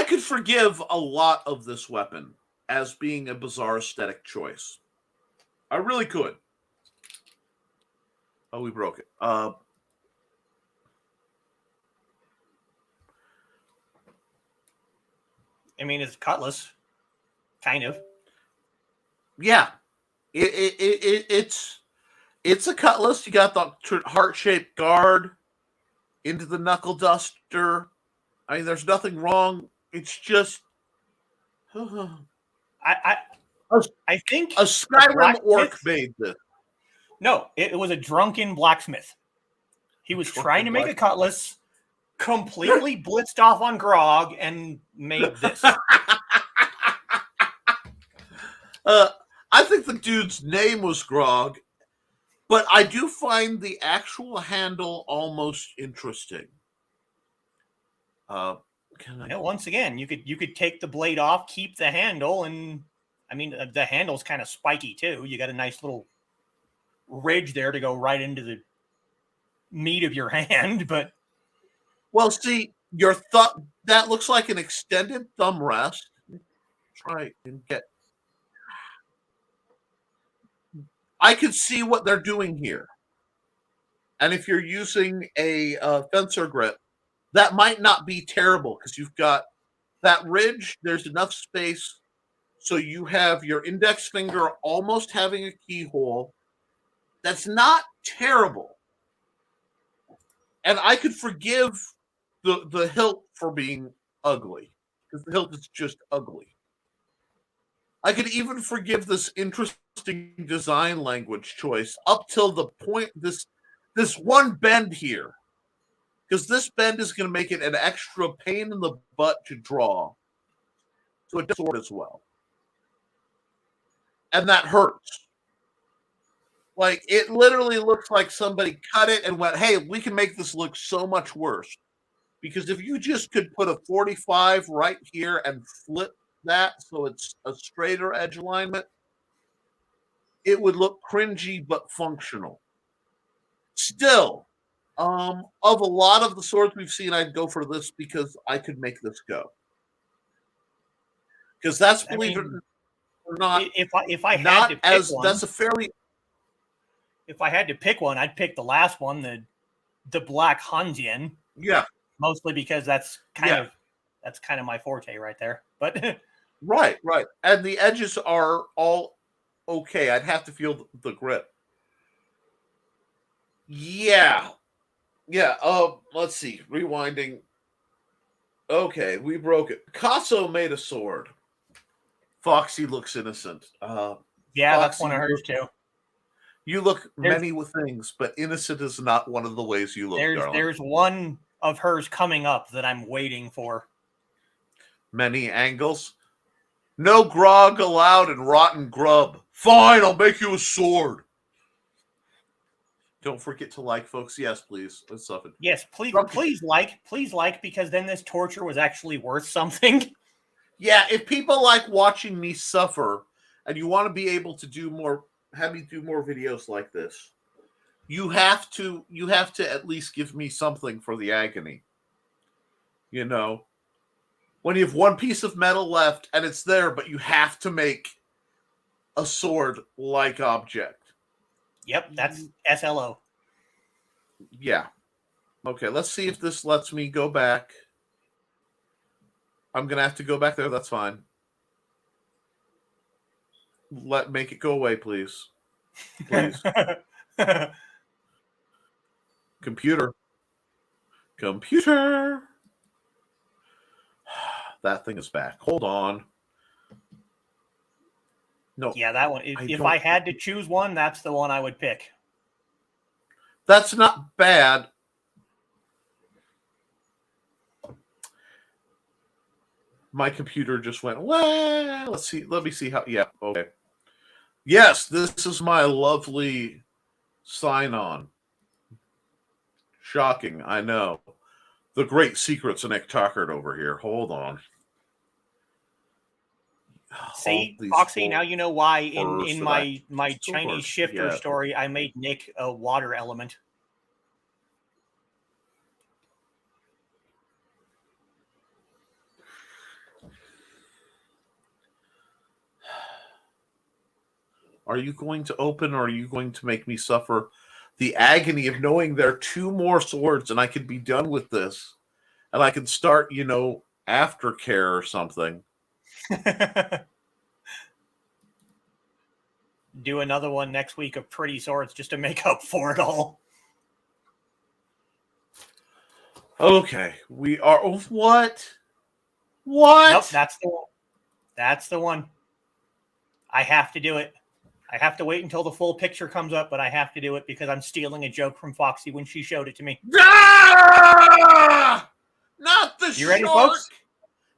could forgive a lot of this weapon as being a bizarre aesthetic choice. I really could. Oh, we broke it. I mean, it's cutlass, kind of. Yeah, it's a cutlass. You got the heart-shaped guard into the knuckle duster. I mean, there's nothing wrong. It's just I think a Skyrim orc made this. No, it was a drunken blacksmith. He was trying to make a cutlass, completely blitzed off on grog, and made this. I think the dude's name was Grog, but I do find the actual handle almost interesting. Once again, you could take the blade off, keep the handle, and I mean the handle's kind of spiky too. You got a nice little ridge there to go right into the meat of your hand, but well, see, your thumb that looks like an extended thumb rest. Try and get. I could see what they're doing here, and if you're using a fencer grip, that might not be terrible because you've got that ridge. There's enough space, so you have your index finger almost having a keyhole. That's not terrible. And I could forgive the hilt for being ugly, because the hilt is just ugly. I could even forgive this interesting design language choice up till the point this one bend here. Because this bend is going to make it an extra pain in the butt to draw. So it does sword as well. And that hurts. Like, it literally looks like somebody cut it and went, hey, we can make this look so much worse. Because if you just could put a 45 right here and flip that so it's a straighter edge alignment, it would look cringy but functional. Still, of a lot of the swords we've seen, I'd go for this because I could make this go. Because that's, believe it or not, if I had to pick one, that's a fairly. If I had to pick one, I'd pick the last one, the Black Hanjian. Yeah. Mostly because that's kind of my forte right there. But right. And the edges are all okay. I'd have to feel the grip. Yeah. Let's see. Rewinding. Okay, we broke it. Picasso made a sword. Foxy looks innocent. yeah, Foxy, that's one of hers too. You look There's- many things, but innocent is not one of the ways you look, darling. There's one of hers coming up that I'm waiting for. Many angles. No grog allowed in rotten grub. Fine, I'll make you a sword. Don't forget to like, folks. Yes, please. Let's stuff it. Yes, please like, because then this torture was actually worth something. Yeah, if people like watching me suffer and you want to be able to do more, have me do more videos like this, you have to at least give me something for the agony. You know, when you have one piece of metal left and it's there, but you have to make a sword-like object. Yep, that's SLO. Yeah. Okay, let's see if this lets me go back. I'm gonna have to go back there. That's fine. Make it go away, please. Please. Computer. That thing is back. Hold on. No. Yeah, that one. If I had to choose one, that's the one I would pick. That's not bad. My computer just went, well, let's see. Let me see how. Yeah, okay. Yes, this is my lovely sign-on. Shocking, I know. The great secrets of Nick Tuckert over here. Hold on. See, Foxy, now you know why in my Chinese shifter story, I made Nick a water element. Are you going to open, or are you going to make me suffer the agony of knowing there are 2 more swords and I could be done with this and I can start, aftercare or something? Do another one next week of pretty swords just to make up for it all. Okay, we are. What? Nope, that's the one. That's the one. I have to do it. I have to wait until the full picture comes up, but I have to do it because I'm stealing a joke from Foxy when she showed it to me. Ah! Not the You ready, shark. folks?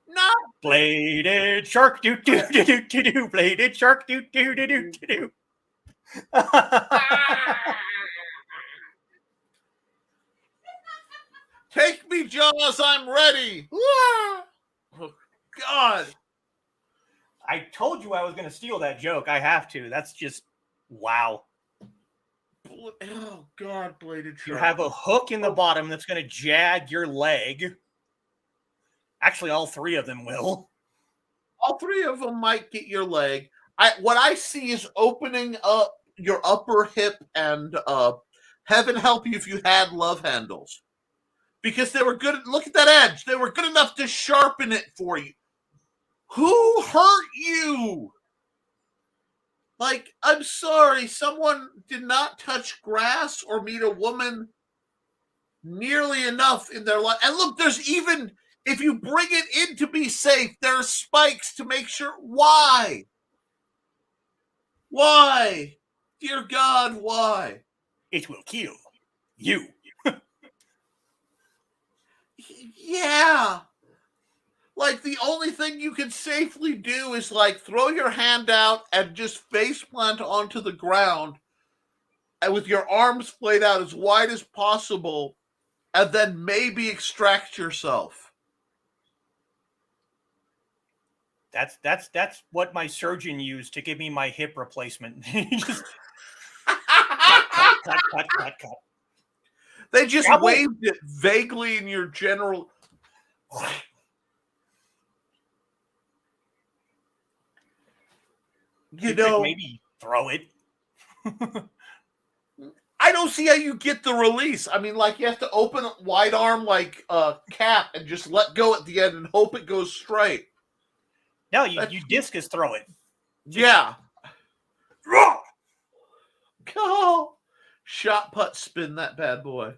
Not bladed shark, do do do do do do. Bladed shark, do do do do do do. Take me, Jaws. I'm ready. Oh, God. I told you I was going to steal that joke. I have to. That's just wow. Oh, God, bladed shark. You have a hook in the bottom that's going to jag your leg. Actually, all 3 of them will. All 3 of them might get your leg. What I see is opening up your upper hip, and heaven help you if you had love handles. Because they were good. Look at that edge. They were good enough to sharpen it for you. Who hurt you? Like, I'm sorry, someone did not touch grass or meet a woman nearly enough in their life. And look, there's even, if you bring it in to be safe, there are spikes to make sure. Why? Why? Dear God, why? It will kill you. Yeah. Like, the only thing you can safely do is, like, throw your hand out and just face plant onto the ground and with your arms played out as wide as possible, and then maybe extract yourself. That's what my surgeon used to give me my hip replacement. Just cut. They just waved it vaguely in your general. You know, maybe throw it. I don't see how you get the release. I mean, like, you have to open a wide arm like a cap and just let go at the end and hope it goes straight. No, you discus throw it. Yeah. Go. Shot put spin that bad boy.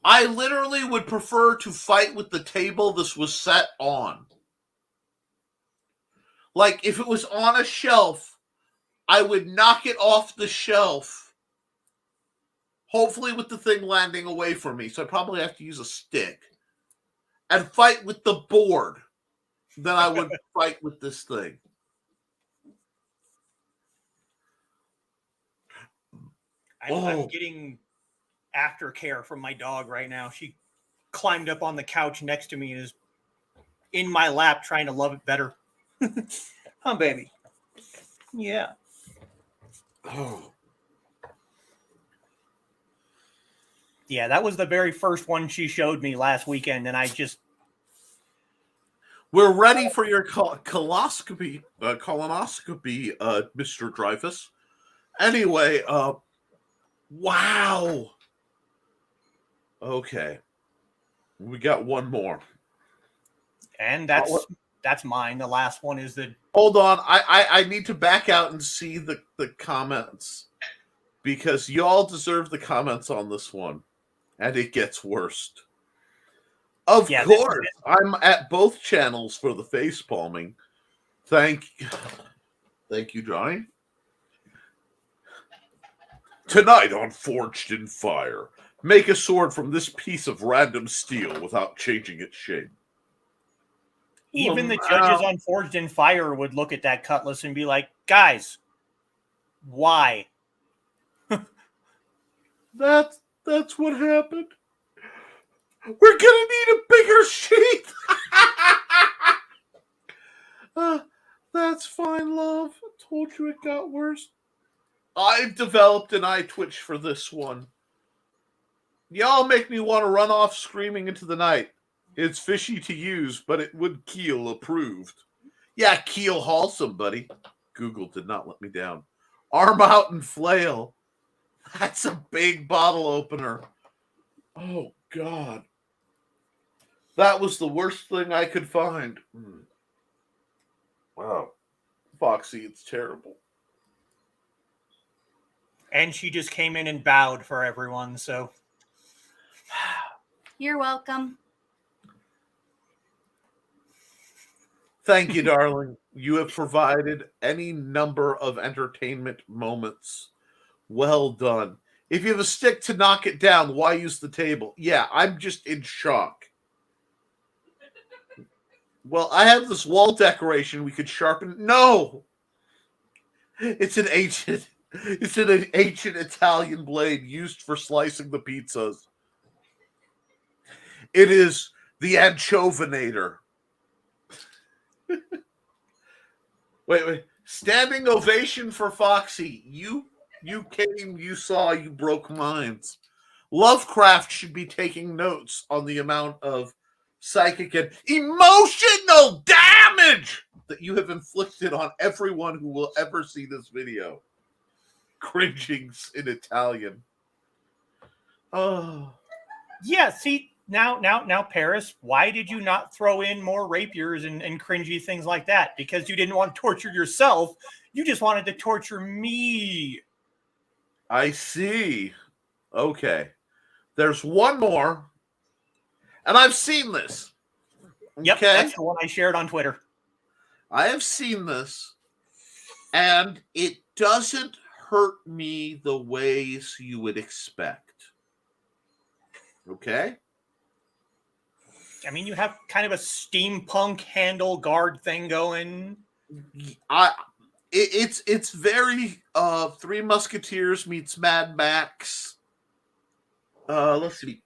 I literally would prefer to fight with the table this was set on. Like, if it was on a shelf, I would knock it off the shelf, hopefully with the thing landing away from me. So I probably have to use a stick and fight with the board than I would fight with this thing. I'm getting aftercare from my dog right now. She climbed up on the couch next to me and is in my lap trying to love it better. Huh, baby? Yeah. Oh. Yeah, that was the very first one she showed me last weekend, and I just... We're ready for your colonoscopy, Mr. Dreyfus. Anyway, wow. Okay. We got one more. And that's mine. The last one is the... Hold on. I need to back out and see the comments, because y'all deserve the comments on this one. And it gets worse. Of course. I'm at both channels for the face palming. Thank you, Johnny. Tonight on Forged in Fire, make a sword from this piece of random steel without changing its shape. Even the judges on Forged in Fire would look at that cutlass and be like, guys, why? That's what happened. We're gonna need a bigger sheath. That's fine, love. I told you it got worse. I've developed an eye twitch for this one. Y'all make me want to run off screaming into the night. It's fishy to use, but it would Keel approved. Yeah, Keel Halsome, buddy. Google did not let me down. Arm out and flail. That's a big bottle opener. Oh, God. That was the worst thing I could find. Wow. Foxy, it's terrible. And she just came in and bowed for everyone, so... You're welcome. Thank you, darling. You have provided any number of entertainment moments. Well done. If you have a stick to knock it down, why use the table? Yeah, I'm just in shock. Well, I have this wall decoration we could sharpen. No! It's an ancient Italian blade used for slicing the pizzas. It is the anchovinator. Wait. Standing ovation for Foxy. You came, you saw, you broke minds. Lovecraft should be taking notes on the amount of psychic and emotional damage that you have inflicted on everyone who will ever see this video. Cringings in Italian. Oh. Yeah, see, now, Paris, why did you not throw in more rapiers and cringy things like that? Because you didn't want to torture yourself. You just wanted to torture me. I see. Okay. There's one more. And I've seen this. Yep, okay? That's the one I shared on Twitter. I have seen this. And it doesn't hurt me the ways you would expect. Okay? I mean, you have kind of a steampunk handle guard thing going. It's very Three Musketeers meets Mad Max. Let's see.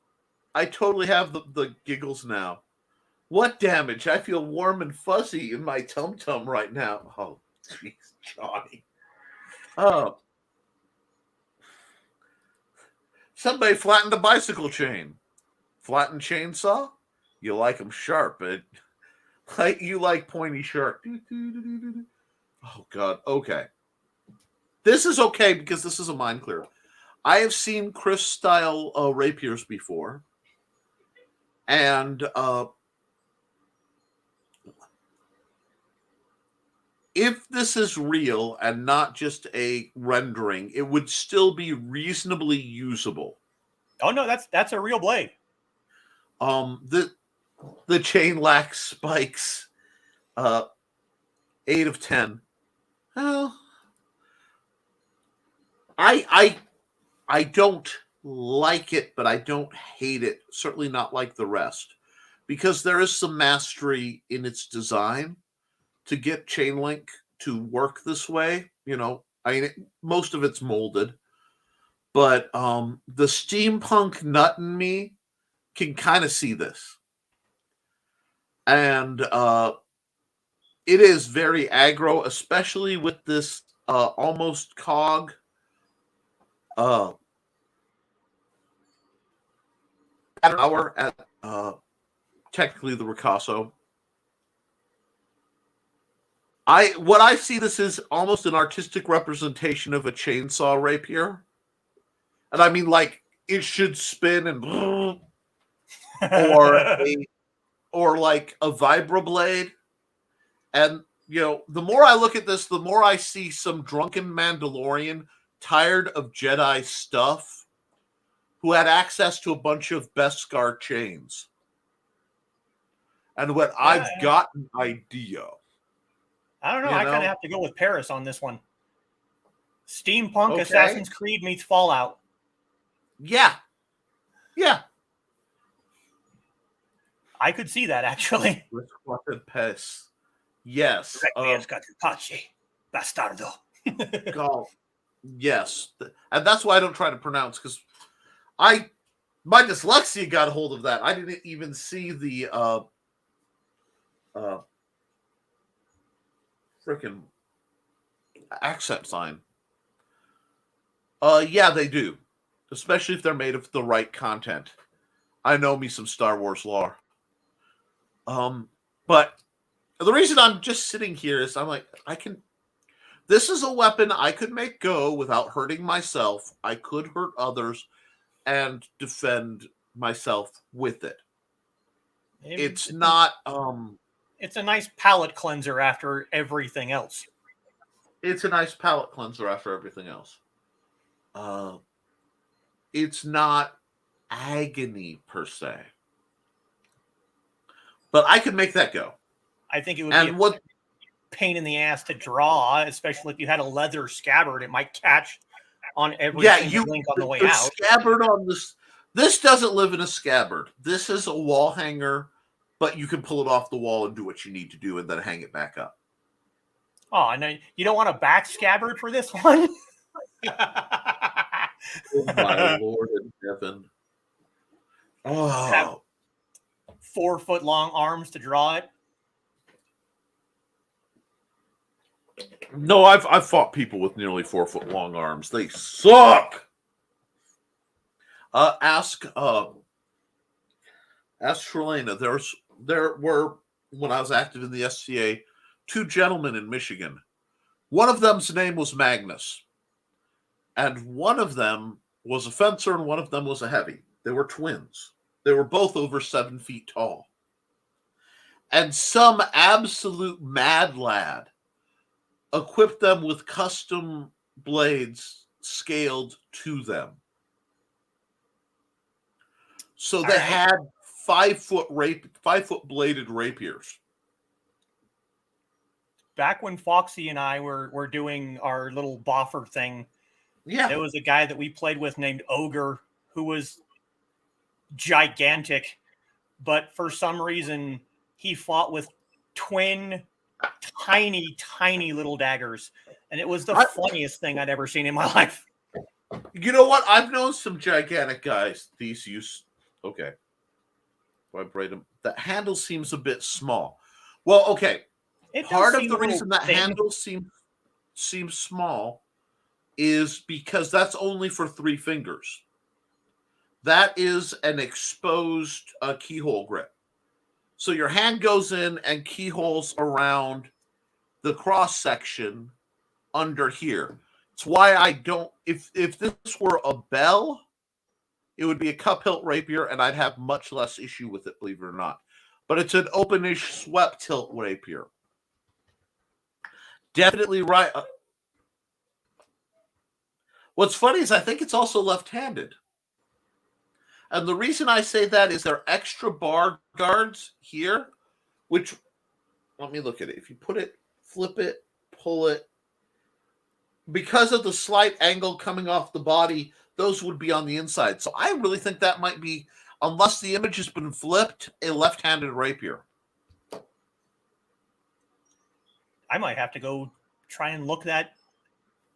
I totally have the giggles now. What damage? I feel warm and fuzzy in my tum-tum right now. Oh, jeez, Johnny. Oh. Somebody flattened a bicycle chain. Flattened chainsaw? You like them sharp, but you like pointy sharp. Oh, God. Okay. This is okay because this is a mind clear. I have seen Chris-style rapiers before. And if this is real and not just a rendering, it would still be reasonably usable. Oh, no, that's a real blade. The chain lacks spikes. 8 of 10. Well, I don't like it, but I don't hate it. Certainly not like the rest, because there is some mastery in its design to get chain link to work this way. Most of it's molded, but the steampunk nut in me can kind of see this, and it is very aggro, especially with this almost cog. Uh, at an hour at technically the Ricasso. What I see this is almost an artistic representation of a chainsaw rapier, and I mean like it should spin and or like a vibroblade. And the more I look at this, the more I see some drunken Mandalorian tired of Jedi stuff who had access to a bunch of Beskar chains. And what I've got an idea. I don't know. I kind of have to go with Paris on this one. Steampunk Assassin's Creed meets Fallout. Yeah. Yeah. I could see that, actually. Paris. Yes. Bastardo. Yes. And that's why I don't try to pronounce, because my dyslexia got a hold of that. I didn't even see the freaking accent sign. Yeah, they do. Especially if they're made of the right content. I know me some Star Wars lore. But the reason I'm just sitting here is I'm like, this is a weapon I could make go without hurting myself. I could hurt others and defend myself with it. It's not it's a nice palate cleanser after everything else. It's a nice palate cleanser after everything else. It's not agony per se. But I could make that go. I think it would be a pain in the ass to draw, especially if you had a leather scabbard. It might catch on every single link on the way out. Scabbard on this. This doesn't live in a scabbard. This is a wall hanger, but you can pull it off the wall and do what you need to do and then hang it back up. Oh, no, you don't want a back scabbard for this one? Oh, my Lord in heaven. Oh. 4-foot long arms to draw it. No, I've fought people with nearly 4-foot long arms. They suck. Ask Shalena. There were, when I was active in the SCA, 2 gentlemen in Michigan. One of them's name was Magnus, and one of them was a fencer, and one of them was a heavy. They were twins. They were both over 7 feet tall. And some absolute mad lad equipped them with custom blades scaled to them. So they had 5-foot bladed rapiers. Back when Foxy and I were doing our little boffer thing, there was a guy that we played with named Ogre who was gigantic, but for some reason he fought with twin tiny little daggers, and it was the funniest thing I'd ever seen in my life. You know what? I've known some gigantic guys. These use vibrate them. The handle seems a bit small. Well, okay. Part of the reason that handle seems small is because that's only for 3 fingers. That is an exposed keyhole grip. So your hand goes in and keyholes around the cross section under here. It's why I don't. If this were a bell, it would be a cup hilt rapier, and I'd have much less issue with it, believe it or not. But it's an openish swept hilt rapier. Definitely right. What's funny is I think it's also left-handed. And the reason I say that is there are extra bar guards here, which, let me look at it. If you put it flip it, pull it. Because of the slight angle coming off the body, those would be on the inside. So I really think that might be, unless the image has been flipped, a left-handed rapier. I might have to go try and look that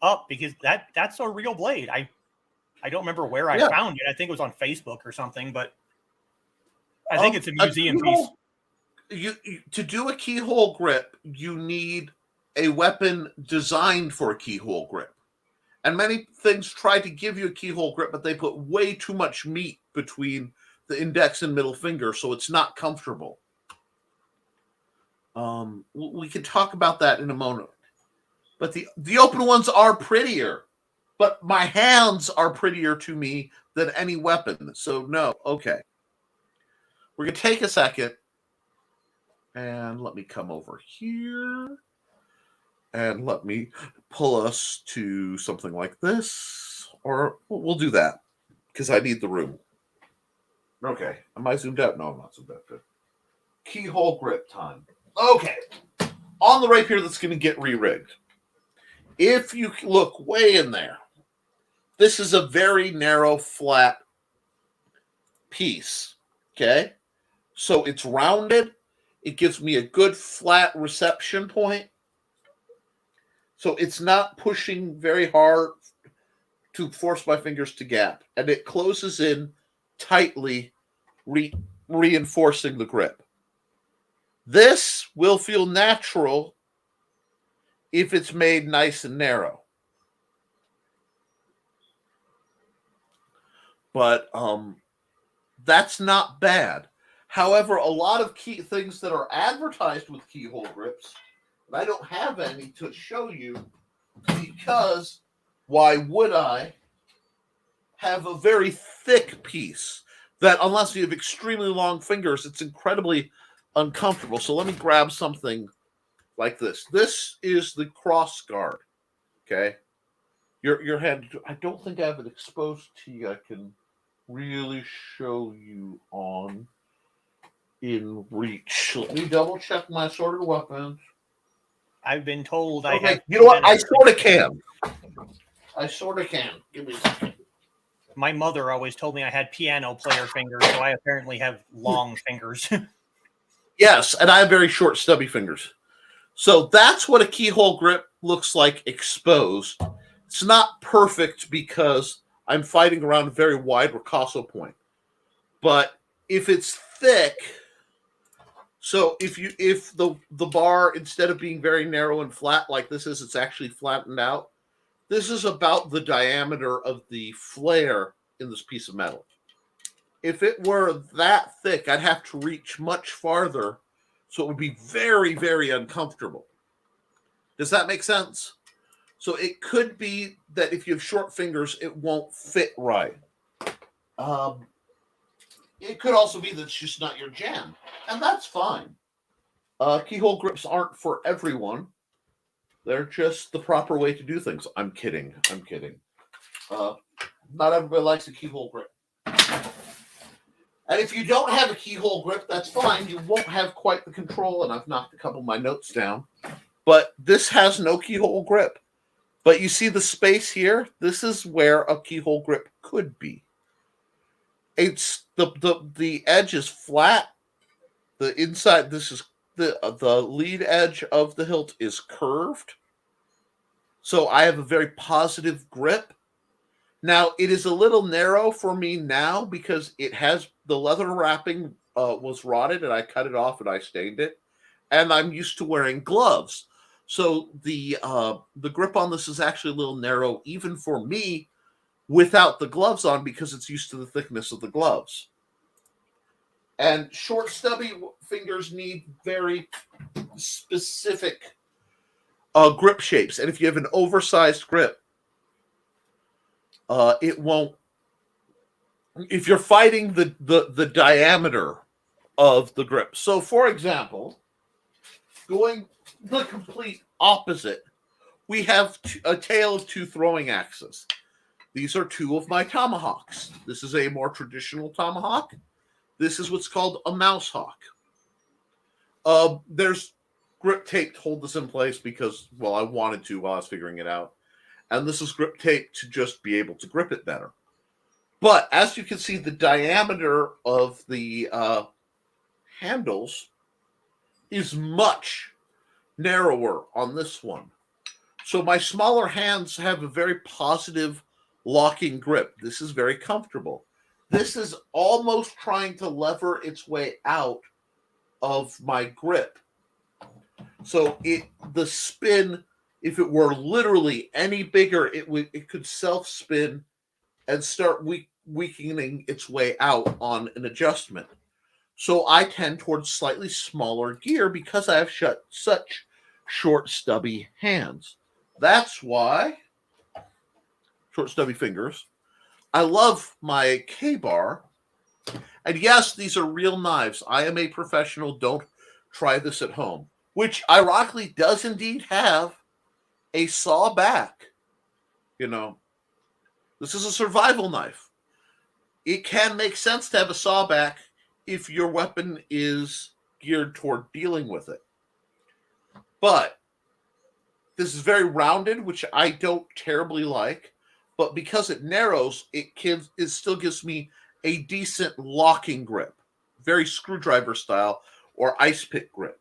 up because that's a real blade. I don't remember where I found it. I think it was on Facebook or something, but I think it's a museum piece. You to do a keyhole grip, you need a weapon designed for a keyhole grip. And many things try to give you a keyhole grip, but they put way too much meat between the index and middle finger, so it's not comfortable. We can talk about that in a moment. But the open ones are prettier. But my hands are prettier to me than any weapon. So no, okay. We're going to take a second. And let me come over here. And let me pull us to something like this. Or we'll do that. Because I need the room. Okay. Am I zoomed out? No, I'm not zoomed out. Good. Keyhole grip time. Okay. On the rapier that's going to get re-rigged. If you look way in there, this is a very narrow, flat piece. Okay? So it's rounded. It gives me a good flat reception point. So it's not pushing very hard to force my fingers to gap. And it closes in tightly, reinforcing the grip. This will feel natural if it's made nice and narrow. But that's not bad. However, a lot of key things that are advertised with keyhole grips, and I don't have any to show you because why would I have a very thick piece that unless you have extremely long fingers, it's incredibly uncomfortable. So let me grab something like this. This is the cross guard. Okay. Your hand, I don't think I have it exposed to you. I can really show you on in reach. Let me double check my assorted weapons. I've been told okay. I have. You know what? I sort of can. Give me a second. My mother always told me I had piano player fingers, so I apparently have long fingers. Yes, and I have very short, stubby fingers. So that's what a keyhole grip looks like exposed. It's not perfect because I'm fighting around a very wide ricasso point. But if it's thick, so if the bar, instead of being very narrow and flat like this is, it's actually flattened out. This is about the diameter of the flare in this piece of metal. If it were that thick, I'd have to reach much farther, so it would be very, very uncomfortable. Does that make sense? So it could be that if you have short fingers, it won't fit right. It could also be that it's just not your jam, and that's fine. Keyhole grips aren't for everyone. They're just the proper way to do things. I'm kidding. Not everybody likes a keyhole grip. And if you don't have a keyhole grip, that's fine. You won't have quite the control, and I've knocked a couple of my notes down. But this has no keyhole grip. But you see the space here? This is where a keyhole grip could be. It's the edge is flat. The inside, this is the lead edge of the hilt is curved. So I have a very positive grip. Now, it is a little narrow for me now because it has the leather wrapping was rotted and I cut it off and I stained it. And I'm used to wearing gloves. So the grip on this is actually a little narrow even for me without the gloves on because it's used to the thickness of the gloves. And short, stubby fingers need very specific grip shapes. And if you have an oversized grip, it won't. If you're fighting the diameter of the grip. So, for example, going the complete opposite, we have a tale of two throwing axes. These are two of my tomahawks. This is a more traditional tomahawk. This is what's called a mouse hawk. There's grip tape to hold this in place because, well, I wanted to while I was figuring it out. And this is grip tape to just be able to grip it better. But as you can see, the diameter of the handles is much narrower on this one. So my smaller hands have a very positive locking grip. This is very comfortable. This is almost trying to lever its way out of my grip. So the spin, if it were literally any bigger, it could self spin and start weakening its way out on an adjustment. So I tend towards slightly smaller gear because I have such short, stubby hands. That's why, short, stubby fingers, I love my K-bar. And yes, these are real knives. I am a professional. Don't try this at home. Which, ironically, does indeed have a saw back. You know, this is a survival knife. It can make sense to have a saw back if your weapon is geared toward dealing with it. But this is very rounded, which I don't terribly like. But because it narrows, it still gives me a decent locking grip. Very screwdriver style or ice pick grip.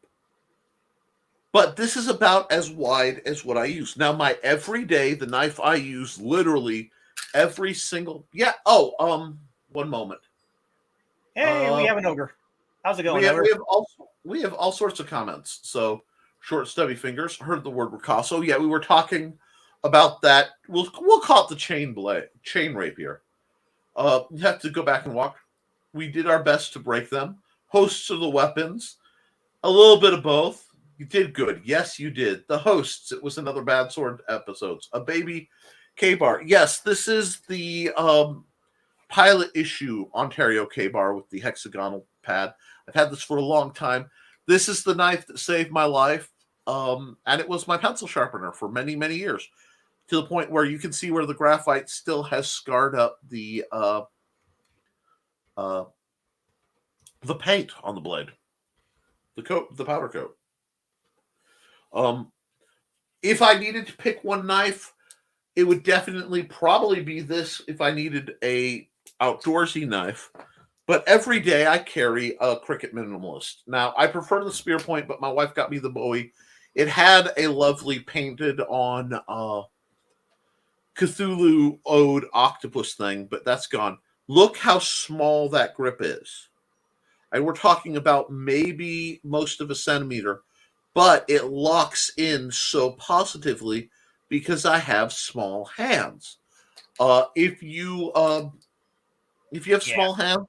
But this is about as wide as what I use. Now, my everyday, the knife I use literally every single... Yeah, one moment. Hey, we have an ogre. How's it going, we have, ogre? we have all sorts of comments. So, short, stubby fingers. Heard the word ricasso. Yeah, we were talking about that. We'll call it the chain rapier. You have to go back and walk. We did our best to break them. Hosts of the weapons. A little bit of both. You did good. Yes, you did. The hosts. It was another Bad Sword episodes. A baby K-bar. Yes, this is the pilot issue Ontario K-bar with the hexagonal pad. I've had this for a long time. This is the knife that saved my life. And it was my pencil sharpener for many, many years. To the point where you can see where the graphite still has scarred up the paint on the blade. The powder coat. If I needed to pick one knife, it would definitely probably be this if I needed a outdoorsy knife. But every day I carry a Cricut Minimalist. Now, I prefer the spear point, but my wife got me the Bowie. It had a lovely painted on Cthulhu Ode octopus thing, but that's gone. Look how small that grip is. And we're talking about maybe most of a centimeter, but it locks in so positively because I have small hands. If you have small hands,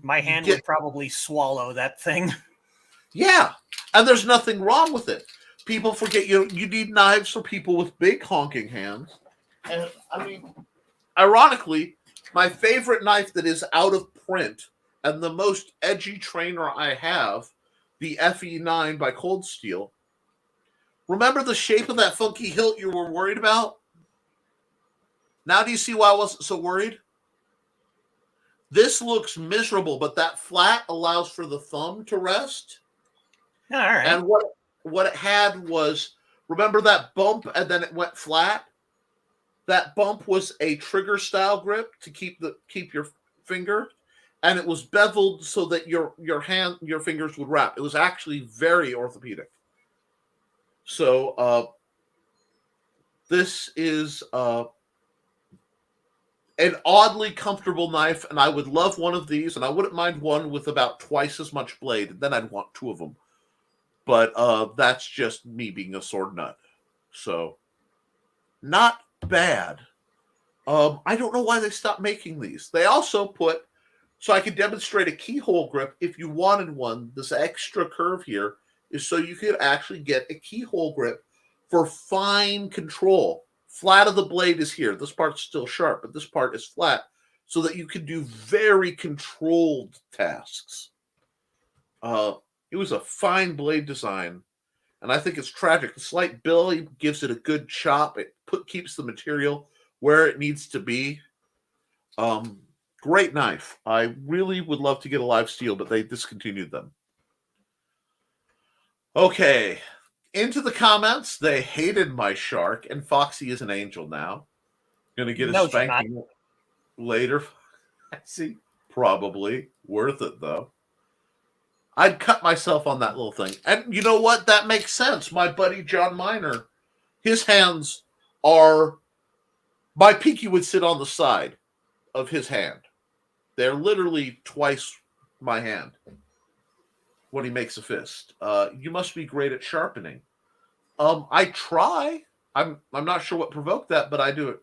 my hand would probably swallow that thing. Yeah, and there's nothing wrong with it. People forget you need knives for people with big honking hands. And I mean, ironically, my favorite knife that is out of print and the most edgy trainer I have, the FE9 by Cold Steel. Remember the shape of that funky hilt you were worried about? Now do you see why I wasn't so worried? This looks miserable, but that flat allows for the thumb to rest. All right. And what it had was, remember that bump and then it went flat? That bump was a trigger style grip to keep your finger, and it was beveled so that your fingers would wrap. It was actually very orthopedic. So this is an oddly comfortable knife, and I would love one of these, and I wouldn't mind one with about twice as much blade. Then I'd want two of them. But that's just me being a sword nut. So, not bad. I don't know why they stopped making these. They also put, so I could demonstrate a keyhole grip if you wanted one. This extra curve here is so you could actually get a keyhole grip for fine control. Flat of the blade is here. This part's still sharp, but this part is flat so that you can do very controlled tasks. It was a fine blade design, and I think it's tragic. The slight billy gives it a good chop. It keeps the material where it needs to be. Great knife. I really would love to get a live steel, but they discontinued them. Okay. Into the comments. They hated my shark, and Foxy is an angel now. Gonna get a No, she's not. spanking later. See, probably worth it though. I'd cut myself on that little thing, and you know what? That makes sense. My buddy John Miner, his hands are. My pinky would sit on the side of his hand. They're literally twice my hand when he makes a fist. You must be great at sharpening. I try. I'm not sure what provoked that, but I do it.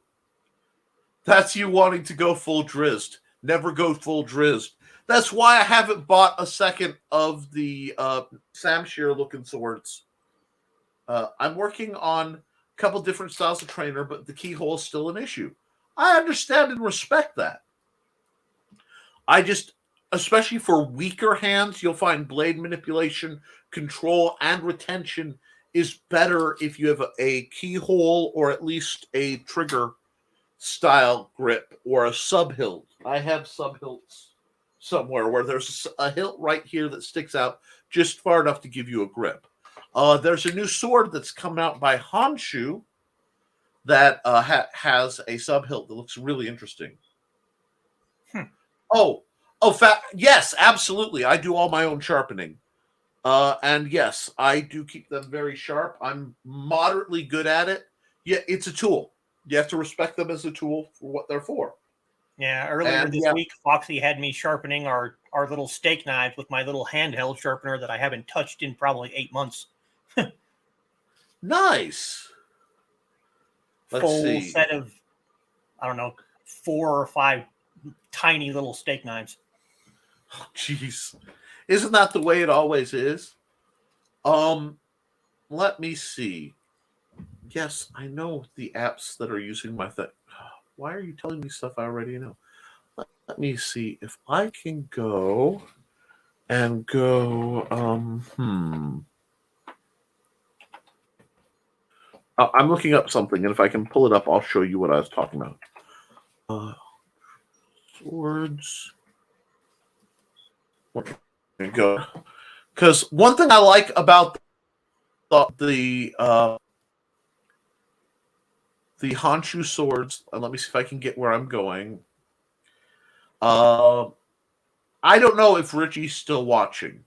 That's you wanting to go full drizzed. Never go full drizzed. That's why I haven't bought a second of the Sam Shear looking swords. I'm working on a couple different styles of trainer, but the keyhole is still an issue. I understand and respect that. I just, especially for weaker hands, you'll find blade manipulation, control, and retention is better if you have a keyhole or at least a trigger style grip or a sub hilt. I have sub hilts somewhere where there's a hilt right here that sticks out just far enough to give you a grip. There's a new sword that's come out by Honshu that has a sub hilt that looks really interesting. Oh, yes, absolutely. I do all my own sharpening. And yes, I do keep them very sharp. I'm moderately good at it. Yeah, it's a tool. You have to respect them as a tool for what they're for. Yeah, earlier this week, Foxy had me sharpening our little steak knives with my little handheld sharpener that I haven't touched in probably 8 months. Nice. Full set of, I don't know, 4 or 5 tiny little steak knives. Jeez. Isn't that the way it always is? Let me see. Yes, I know the apps that are using my thing. Why are you telling me stuff I already know? Let me see if I can go and go. I'm looking up something, and if I can pull it up, I'll show you what I was talking about. Swords. There you go. Because one thing I like about the Honshu swords, and let me see if I can get where I'm going. I don't know if Richie's still watching,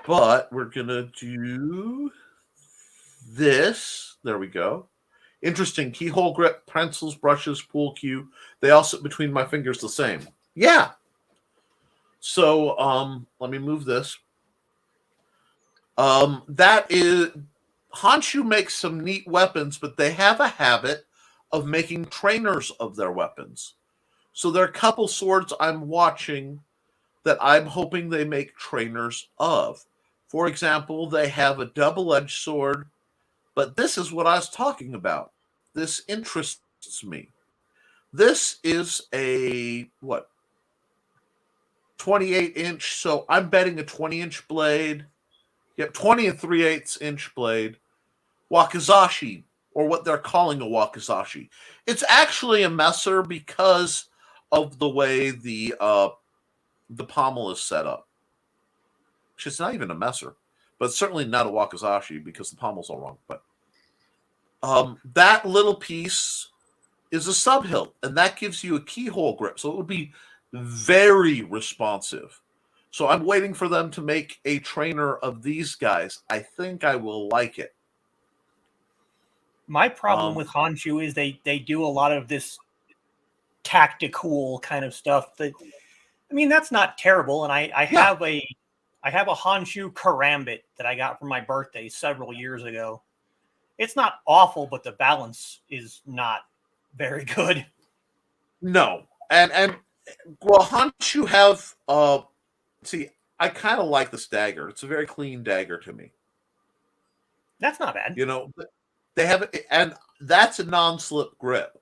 but we're gonna do this. There we go. Interesting. Keyhole grip, pencils, brushes, pool cue. They all sit between my fingers the same. Yeah. So let me move this. That is Honshu makes some neat weapons, but they have a habit of making trainers of their weapons. So there are a couple swords I'm watching that I'm hoping they make trainers of. For example, they have a double-edged sword, but this is what I was talking about. This interests me. This is a, 28-inch, so I'm betting a 20-inch blade. Yep, 20 and 3/8 inch blade. Wakizashi, or what they're calling a wakizashi. It's actually a messer because of the way the pommel is set up. It's not even a messer, but certainly not a wakizashi because the pommel's all wrong. But that little piece is a sub hilt, and that gives you a keyhole grip, so it would be very responsive. So I'm waiting for them to make a trainer of these guys. I think I will like it. My problem with Honshu is they do a lot of this tactical kind of stuff. That, I mean, that's not terrible. And I have a Honshu Karambit that I got for my birthday several years ago. It's not awful, but the balance is not very good. No, and well, Honshu have see, I kind of like this dagger. It's a very clean dagger to me. That's not bad. You know, they have it, and that's a non-slip grip.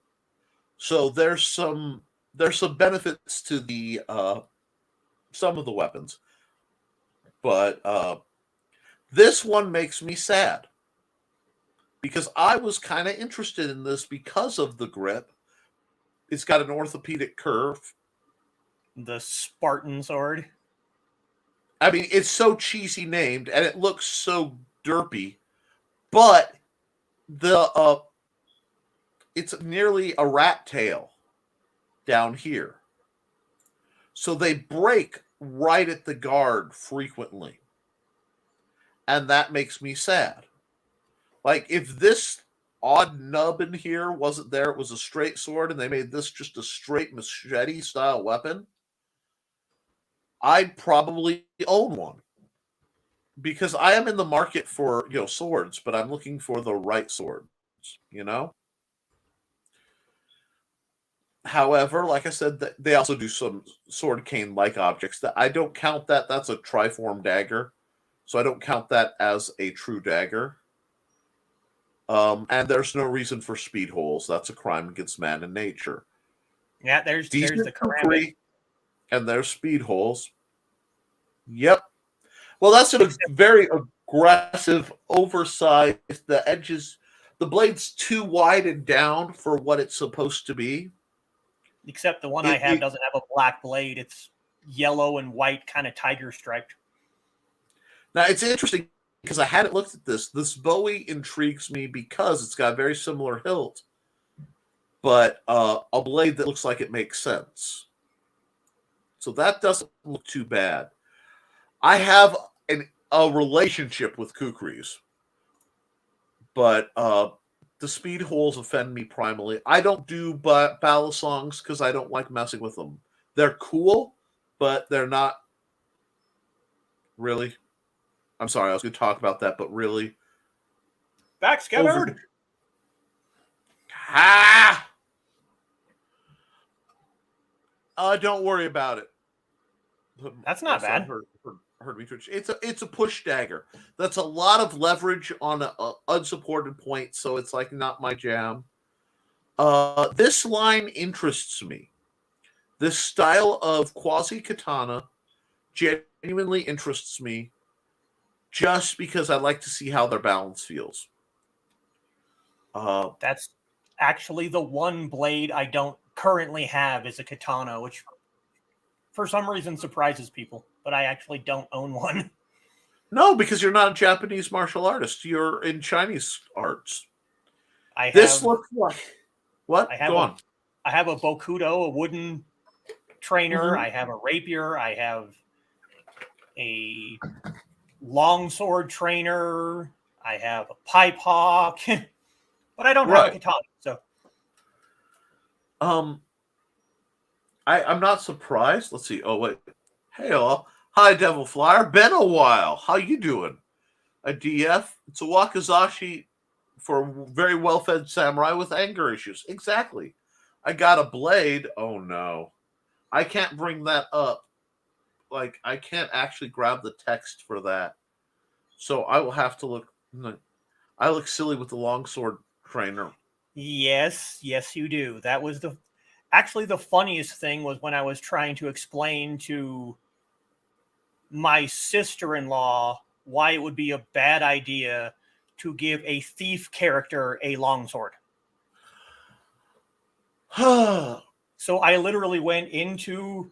So there's some benefits to the some of the weapons, but this one makes me sad because I was kind of interested in this because of the grip. It's got an orthopedic curve. The Spartan sword. I mean, it's so cheesy named, and it looks so derpy, but the it's nearly a rat tail down here. So they break right at the guard frequently. And that makes me sad. Like, if this odd nub in here wasn't there, it was a straight sword, and they made this just a straight machete style weapon, I'd probably own one. Because I am in the market for, swords, but I'm looking for the right swords, you know? However, like I said, they also do some sword cane like objects that I don't count that. That's a triform dagger. So I don't count that as a true dagger. And there's no reason for speed holes. That's a crime against man and nature. Yeah, there's the karambit. And there's speed holes. Yep. Well, that's a very aggressive, oversized. The edges, the blade's too wide and down for what it's supposed to be. Except the one I have doesn't have a black blade. It's yellow and white, kind of tiger striped. Now, it's interesting because I hadn't looked at this. This Bowie intrigues me because it's got a very similar hilt, but a blade that looks like it makes sense. So that doesn't look too bad. I have a relationship with kukris, but the speed holes offend me primarily. I don't do ballad songs because I don't like messing with them. They're cool, but they're not really. I'm sorry, I was going to talk about that, but really. Backscabbard! Ha! Don't worry about it. That's not bad. Heard me twitch. It's a push dagger. That's a lot of leverage on an unsupported point, so it's like not my jam. This line interests me. This style of quasi katana genuinely interests me, just because I like to see how their balance feels. That's actually the one blade I don't currently have is a katana, which for some reason surprises people, but I actually don't own one. No, because you're not a Japanese martial artist. You're in Chinese arts. This looks like what? Go on. I have a bokudo, a wooden trainer. Mm-hmm. I have a rapier. I have a longsword trainer. I have a pipe hawk, but I don't have a katana. So, I'm not surprised. Let's see. Oh wait, hey all, hi Devil Flyer. Been a while. How you doing? A DF. It's a wakizashi for a very well-fed samurai with anger issues. Exactly. I got a blade. Oh no, I can't bring that up. Like I can't actually grab the text for that, so I will have to look. I look silly with the longsword trainer. Yes, you do. That was actually the funniest thing was when I was trying to explain to my sister-in-law why it would be a bad idea to give a thief character a longsword. So I literally went into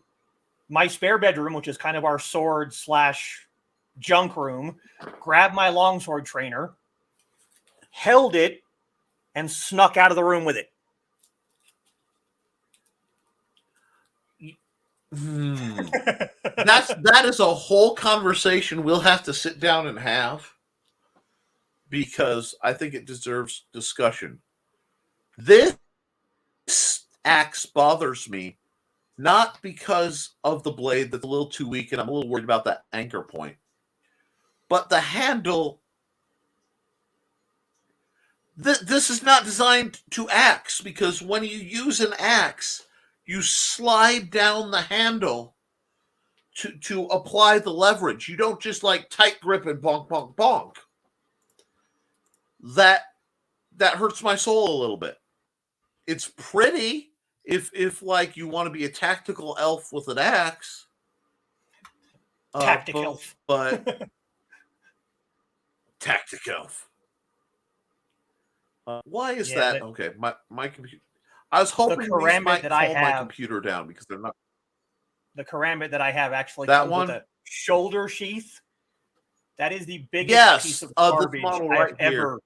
my spare bedroom, which is kind of our sword / junk room, grabbed my longsword trainer, held it, and snuck out of the room with it. That is a whole conversation we'll have to sit down and have, because I think it deserves discussion. This axe bothers me not because of the blade that's a little too weak and I'm a little worried about that anchor point, but the handle. This is not designed to axe, because when you use an axe, you slide down the handle to apply the leverage. You don't just like tight grip and bonk, bonk, bonk. That hurts my soul a little bit. It's pretty if like you want to be a tactical elf with an axe. Tactic elf. But tactic elf. Why is that? Okay, my computer. I was hoping these might calm my computer down because they're not. The karambit that I have actually that comes one. With shoulder sheath, that is the biggest Yes, piece of this garbage model I've right here. ever.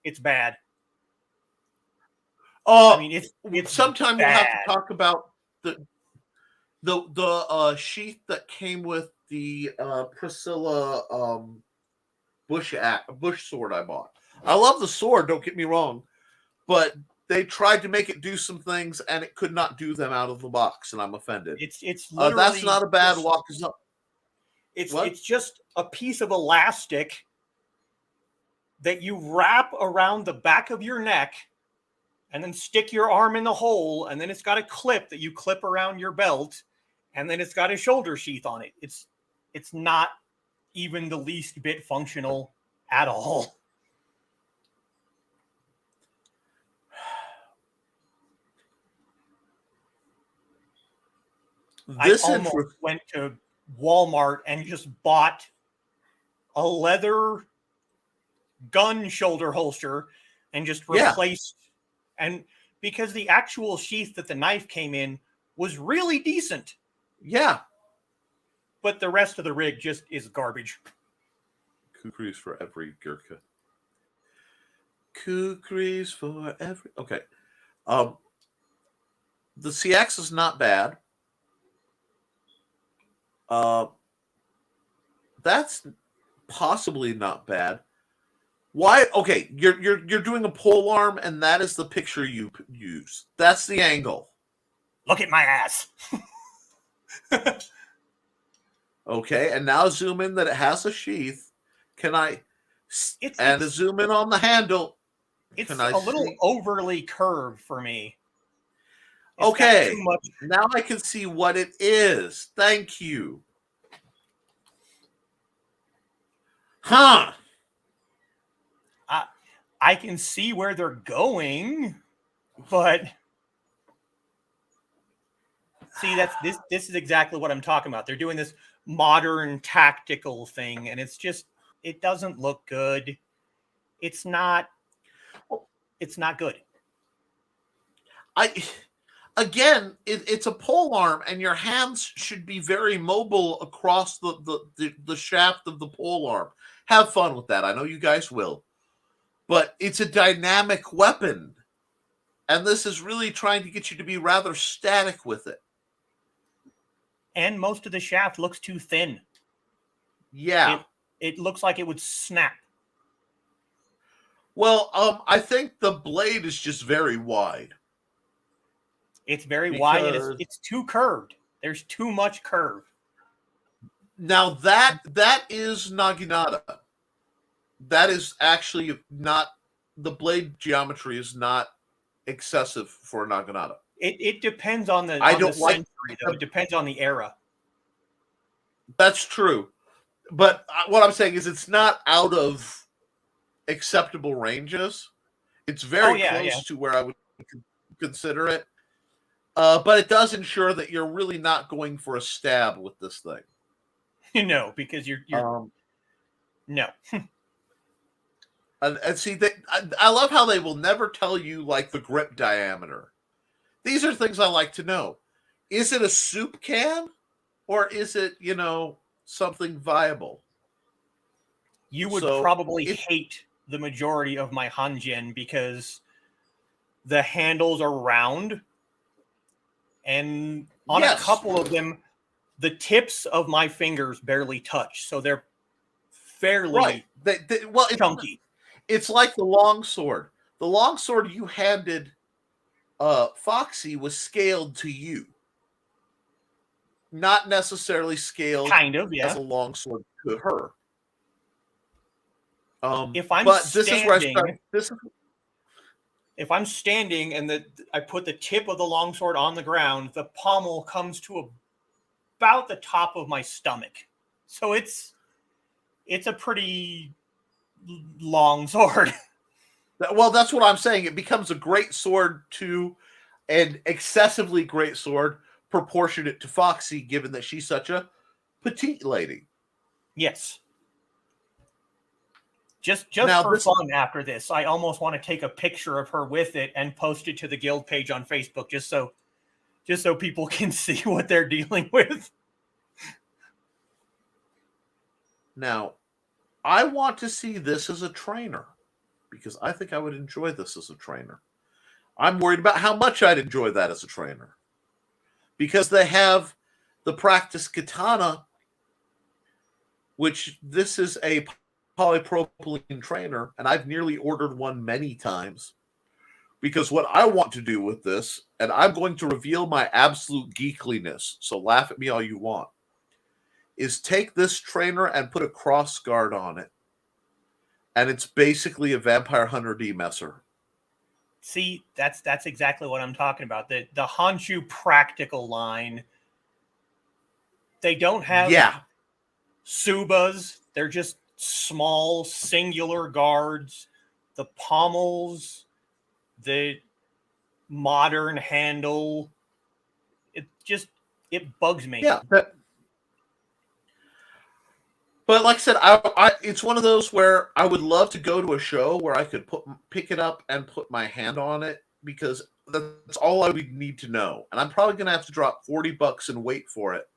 It's bad. I mean, it's sometime we'll have to bad. talk about the sheath that came with the Priscilla bush sword I bought. I love the sword, don't get me wrong, but they tried to make it do some things and it could not do them out of the box, and I'm offended. It's literally that's not a bad walk. It's just a piece of elastic that you wrap around the back of your neck and then stick your arm in the hole, and then it's got a clip that you clip around your belt, and then it's got a shoulder sheath on it. It's not even the least bit functional at all. I almost went to Walmart and just bought a leather gun shoulder holster and just replaced. And because the actual sheath that the knife came in was really decent. Yeah. But the rest of the rig just is garbage. Kukris for every Gurkha. Kukris for every... Okay. The CX is not bad. That's possibly not bad. Why? Okay, you're doing a pole arm, and that is the picture you use. That's the angle. Look at my ass. Okay, and now zoom in that it has a sheath. Can I? And to zoom in on the handle. It's a little overly curved for me. It's okay, too much. Now I can see what it is. Thank you. Huh. I can see where they're going, but see, this is exactly what I'm talking about. They're doing this modern tactical thing, and it's just, it doesn't look good. It's not good. Again, it's a pole arm, and your hands should be very mobile across the shaft of the pole arm. Have fun with that. I know you guys will. But it's a dynamic weapon, and this is really trying to get you to be rather static with it. And most of the shaft looks too thin. Yeah. It looks like it would snap. Well, I think the blade is just very wide. It's very wide, and it's too curved. There's too much curve. Now that is Naginata. That is actually not, the blade geometry is not excessive for Naginata. It depends on the century, though. It depends on the era. That's true. But what I'm saying is it's not out of acceptable ranges. It's very close to where I would consider it. But it does ensure that you're really not going for a stab with this thing. No, because you're no. And see, I love how they will never tell you, like, the grip diameter. These are things I like to know. Is it a soup can, or is it, something viable? You would probably hate the majority of my Hanjin because the handles are round, and on a couple of them, the tips of my fingers barely touch, so they're fairly chunky. It's like the longsword. The longsword you handed Foxy was scaled to you. Not necessarily scaled as a longsword to her. If I'm standing and I put the tip of the longsword on the ground, the pommel comes to about the top of my stomach. So it's a pretty long sword. Well, that's what I'm saying. It becomes a great sword to an excessively great sword proportionate to Foxy, given that she's such a petite lady. Yes. Just for fun after this, I almost want to take a picture of her with it and post it to the guild page on Facebook just so people can see what they're dealing with. Now, I want to see this as a trainer because I think I would enjoy this as a trainer. I'm worried about how much I'd enjoy that as a trainer because they have the practice katana, which this is a polypropylene trainer, and I've nearly ordered one many times because what I want to do with this, and I'm going to reveal my absolute geekliness, so laugh at me all you want, is take this trainer and put a cross guard on it, and it's basically a Vampire Hunter demesser. See, that's exactly what I'm talking about. The Honshu practical line, they don't have Subas. They're just small, singular guards. The pommels, the modern handle, it bugs me. Yeah. But like I said, it's one of those where I would love to go to a show where I could pick it up and put my hand on it because that's all I would need to know. And I'm probably going to have to drop $40 and wait for it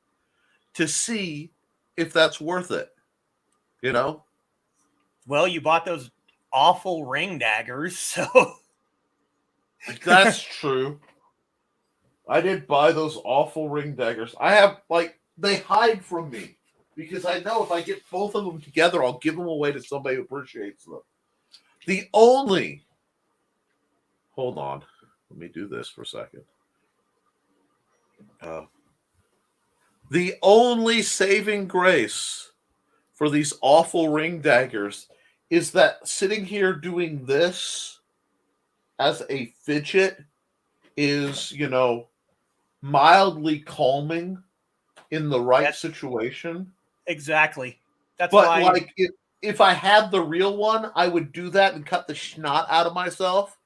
to see if that's worth it. You know? Well, you bought those awful ring daggers, so... That's true. I did buy those awful ring daggers. I have, they hide from me. Because I know if I get both of them together, I'll give them away to somebody who appreciates them. Hold on. Let me do this for a second. The only saving grace for these awful ring daggers is that sitting here doing this as a fidget is, mildly calming in the right situation. Exactly. That's but why. If I had the real one, I would do that and cut the snot out of myself.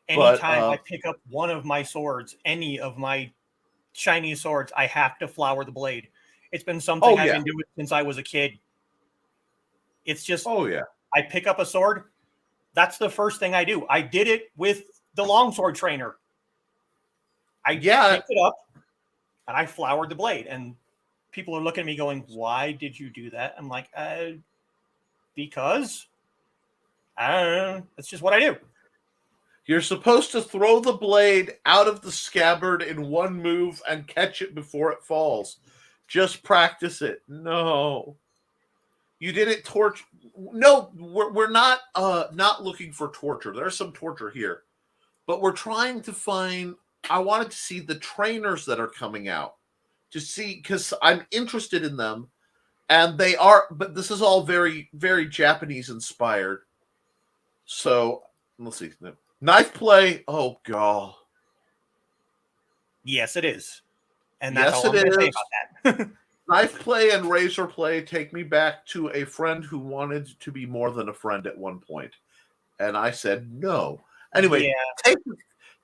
Anytime I pick up one of my swords, any of my Chinese swords, I have to flower the blade. It's been something I've been doing since I was a kid. It's just, I pick up a sword. That's the first thing I do. I did it with the longsword trainer. I picked it up and I flowered the blade, and people are looking at me going, why did you do that? I'm like, because I don't know. That's just what I do. You're supposed to throw the blade out of the scabbard in one move and catch it before it falls. Just practice it. No. You didn't torture. No, we're not looking for torture. There's some torture here. But we're trying to find, I wanted to see the trainers that are coming out. To see, because I'm interested in them, and they are, but this is all very, very Japanese inspired. So let's see, knife play. Oh god, yes, it is, and that's all I'm going to say about that. Knife play and razor play take me back to a friend who wanted to be more than a friend at one point, and I said no. Anyway,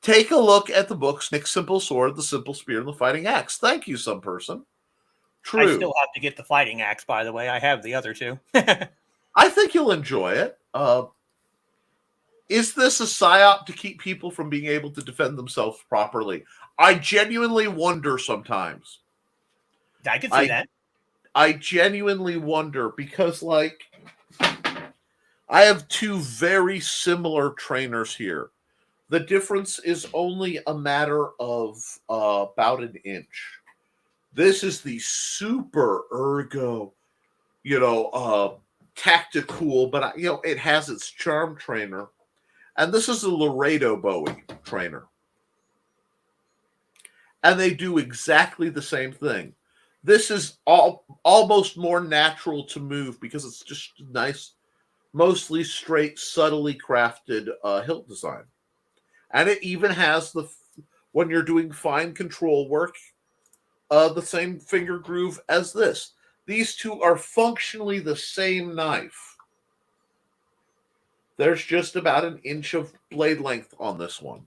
Take a look at the books, Nick's Simple Sword, The Simple Spear, and The Fighting Axe. Thank you, some person. True. I still have to get the Fighting Axe, by the way. I have the other two. I think you'll enjoy it. Is this a psyop to keep people from being able to defend themselves properly? I genuinely wonder sometimes. I can see that. I genuinely wonder because, I have two very similar trainers here. The difference is only a matter of about an inch. This is the super ergo, tactical, but it has its charm trainer. And this is a Laredo Bowie trainer. And they do exactly the same thing. This is almost more natural to move because it's just nice, mostly straight, subtly crafted hilt design. And it even has when you're doing fine control work, the same finger groove as this. These two are functionally the same knife. There's just about an inch of blade length on this one.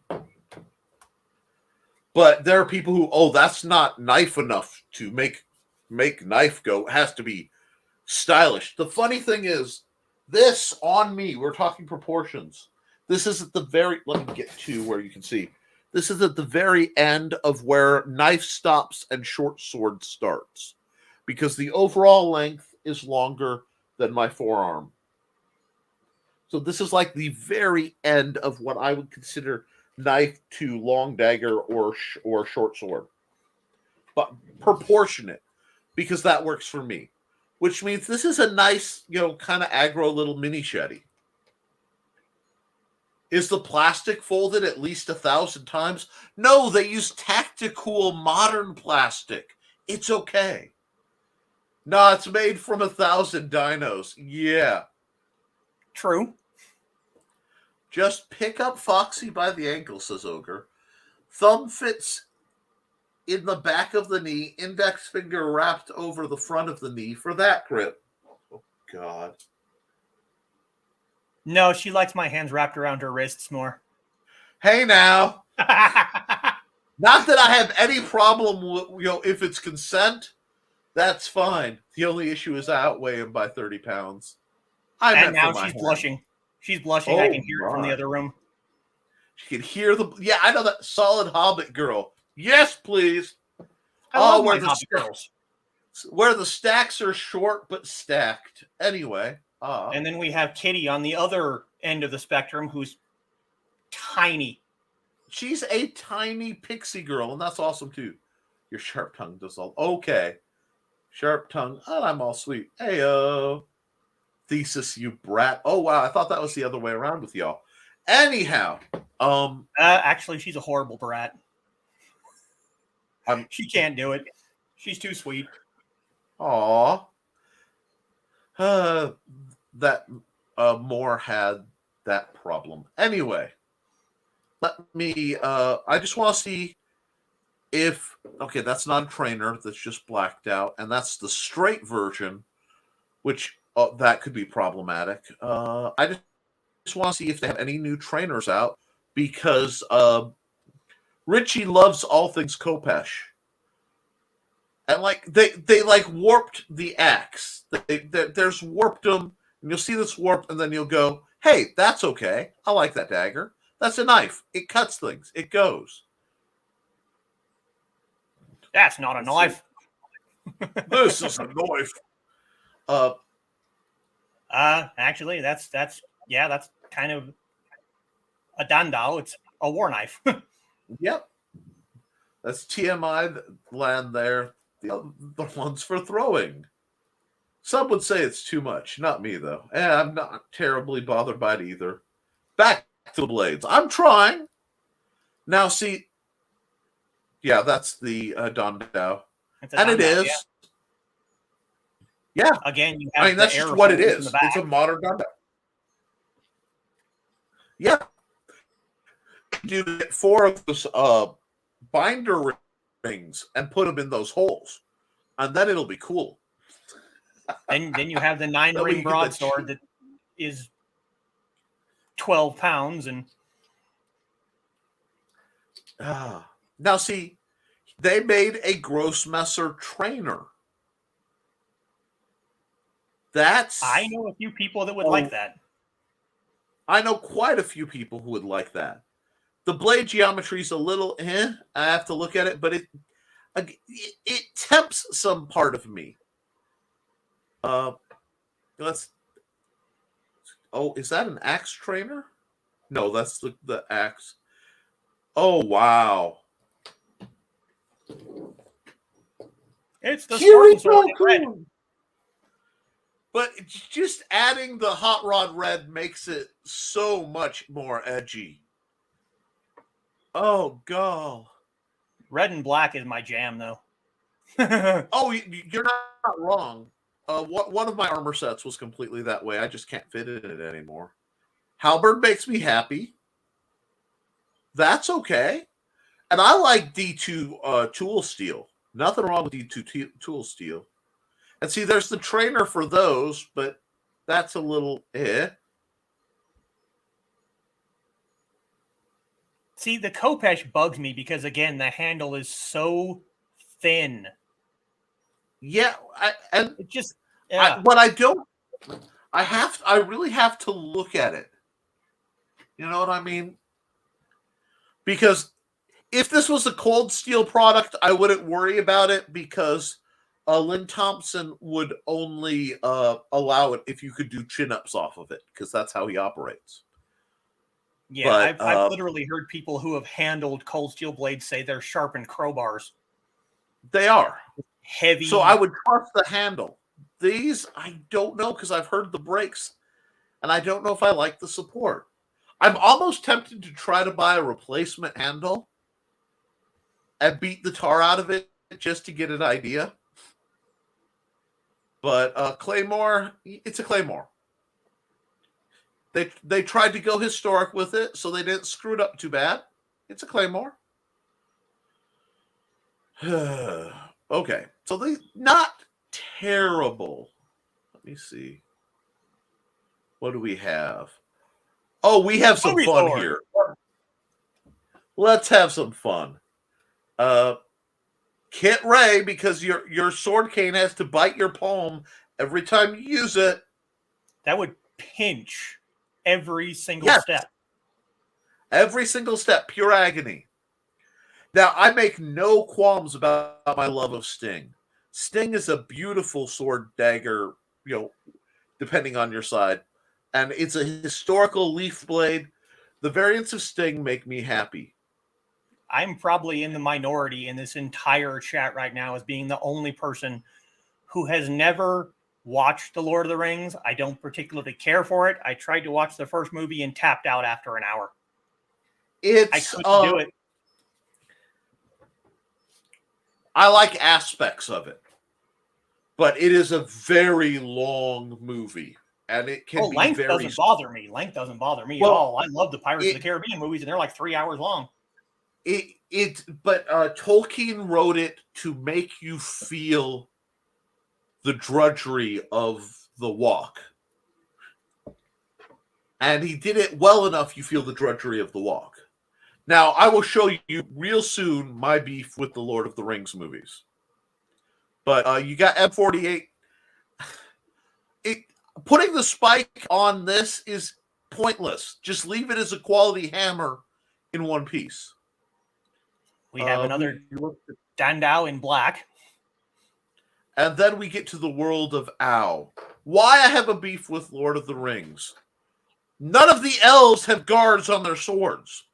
But there are people who, that's not knife enough to make knife go. It has to be stylish. The funny thing is, this on me, we're talking proportions. This is at the let me get to where you can see. This is at the very end of where knife stops and short sword starts. Because the overall length is longer than my forearm. So this is like the very end of what I would consider knife to long dagger or short sword, but proportionate, because that works for me. Which means this is a nice, kind of aggro little mini shetty. Is the plastic folded at least 1,000 times? No, they use tactical modern plastic. It's okay. No, it's made from 1,000 dinos. Yeah. True. Just pick up Foxy by the ankle, says Ogre. Thumb fits in the back of the knee, index finger wrapped over the front of the knee for that grip. Oh, God. No, she likes my hands wrapped around her wrists more. Hey, now. Not that I have any problem with, if it's consent, that's fine. The only issue is I outweigh him by 30 pounds. And now she's blushing. She's blushing. Oh, I can hear it from the other room. She can hear yeah, I know that solid Hobbit girl. Yes, please. I love my Hobbit girls. Where the stacks are short but stacked. Anyway. And then we have Kitty on the other end of the spectrum, who's tiny. She's a tiny pixie girl, and that's awesome too. Your sharp tongue does all okay. Sharp tongue, and I'm all sweet. Heyo. Thesis, you brat. Oh wow, I thought that was the other way around with y'all. Anyhow, actually, she's a horrible brat. She can't do it. She's too sweet. Aw. That Moore had that problem. Anyway, let me. I just want to see if. Okay, that's not a trainer. That's just blacked out, and that's the straight version, which that could be problematic. I just want to see if they have any new trainers out, because Richie loves all things Kopesh. And like they like warped the axe. There's warped them, and you'll see this warp, and then you'll go, "Hey, that's okay. I like that dagger. That's a knife. It cuts things. It goes." That's not a knife. This is a knife. Actually, that's kind of a dandao. It's a war knife. Yep. That's TMI land there. The one's for throwing. Some would say it's too much. Not me, though. And I'm not terribly bothered by it either. Back to the blades. I'm trying. Now, see. Yeah, that's the Dondao. And it is. Yeah. Again, you have that's just what it is. It's a modern Dondao. Yeah. You get 4 of those binder rings and put them in those holes, and then it'll be cool. Then you have the 9-ring broadsword that is 12 pounds, and now see, they made a Grossmesser trainer. I know a few people that would like that. I know quite a few people who would like that. The blade geometry is a little I have to look at it, but it tempts some part of me. Is that an axe trainer? No, that's the axe. Oh wow. It's the Spartan sword in red. But just adding the hot rod red makes it so much more edgy. Oh, God. Red and black is my jam, though. Oh, you're not wrong. One of my armor sets was completely that way. I just can't fit in it anymore. Halberd makes me happy. That's okay. And I like D2 tool steel. Nothing wrong with D2 tool steel. And see, there's the trainer for those, but that's a little See, the Kopesh bugs me because, again, the handle is so thin. Yeah, I really have to look at it. You know what I mean? Because if this was a cold steel product, I wouldn't worry about it because Lynn Thompson would only allow it if you could do chin-ups off of it, because that's how he operates. Yeah, But, I've literally heard people who have handled cold steel blades say they're sharpened crowbars. They are. Heavy. So I would trust the handle. These, I don't know, because I've heard the brakes, and I don't know if I like the support. I'm almost tempted to try to buy a replacement handle and beat the tar out of it just to get an idea. But Claymore, it's a Claymore. They tried to go historic with it, so they didn't screw it up too bad. It's a Claymore. Okay, so they not terrible. Let me see. What do we have? Oh, we have some fun here. Let's have some fun. Kit Ray, because your sword cane has to bite your palm every time you use it. That would pinch every single step. Every single step, pure agony. Now, I make no qualms about my love of Sting. Sting is a beautiful sword dagger, depending on your side. And it's a historical leaf blade. The variants of Sting make me happy. I'm probably in the minority in this entire chat right now as being the only person who has never watched The Lord of the Rings. I don't particularly care for it. I tried to watch the first movie and tapped out after an hour. I couldn't do it. I like aspects of it, but it is a very long movie, and it can be length very... doesn't bother me. Length doesn't bother me at all. I love the Pirates of the Caribbean movies, and they're like 3 hours long. But Tolkien wrote it to make you feel the drudgery of the walk. And he did it well enough you feel the drudgery of the walk. Now, I will show you real soon my beef with the Lord of the Rings movies. But you got M48. Putting the spike on this is pointless. Just leave it as a quality hammer in one piece. We have another Dandau in black. And then we get to the world of Ow. Why I have a beef with Lord of the Rings. None of the elves have guards on their swords.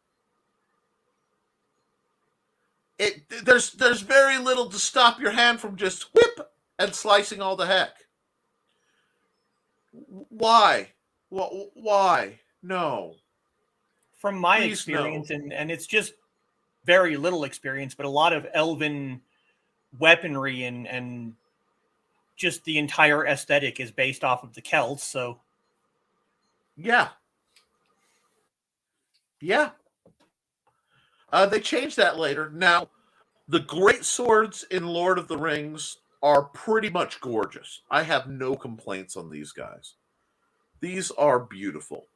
There's very little to stop your hand from just whip and slicing all the heck. Why? Why? No. From my experience, no. And it's just very little experience, but a lot of elven weaponry and just the entire aesthetic is based off of the Celts, so... Yeah. They changed that later. Now, the great swords in Lord of the Rings are pretty much gorgeous. I have no complaints on these guys. These are beautiful.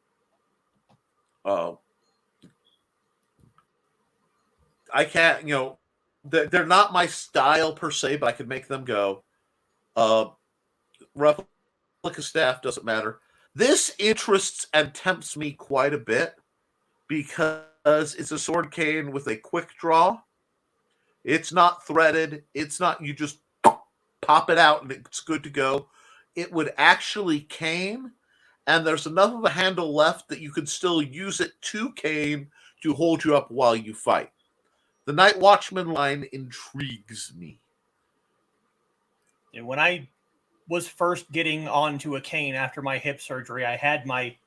I can't, they're not my style per se, but I could make them go. Replica staff doesn't matter. This interests and tempts me quite a bit because it's a sword cane with a quick draw. It's not threaded. It's not, you just pop it out and it's good to go. It would actually cane, and there's enough of a handle left that you could still use it to cane to hold you up while you fight. The Night Watchman line intrigues me. And when I was first getting onto a cane after my hip surgery, I had my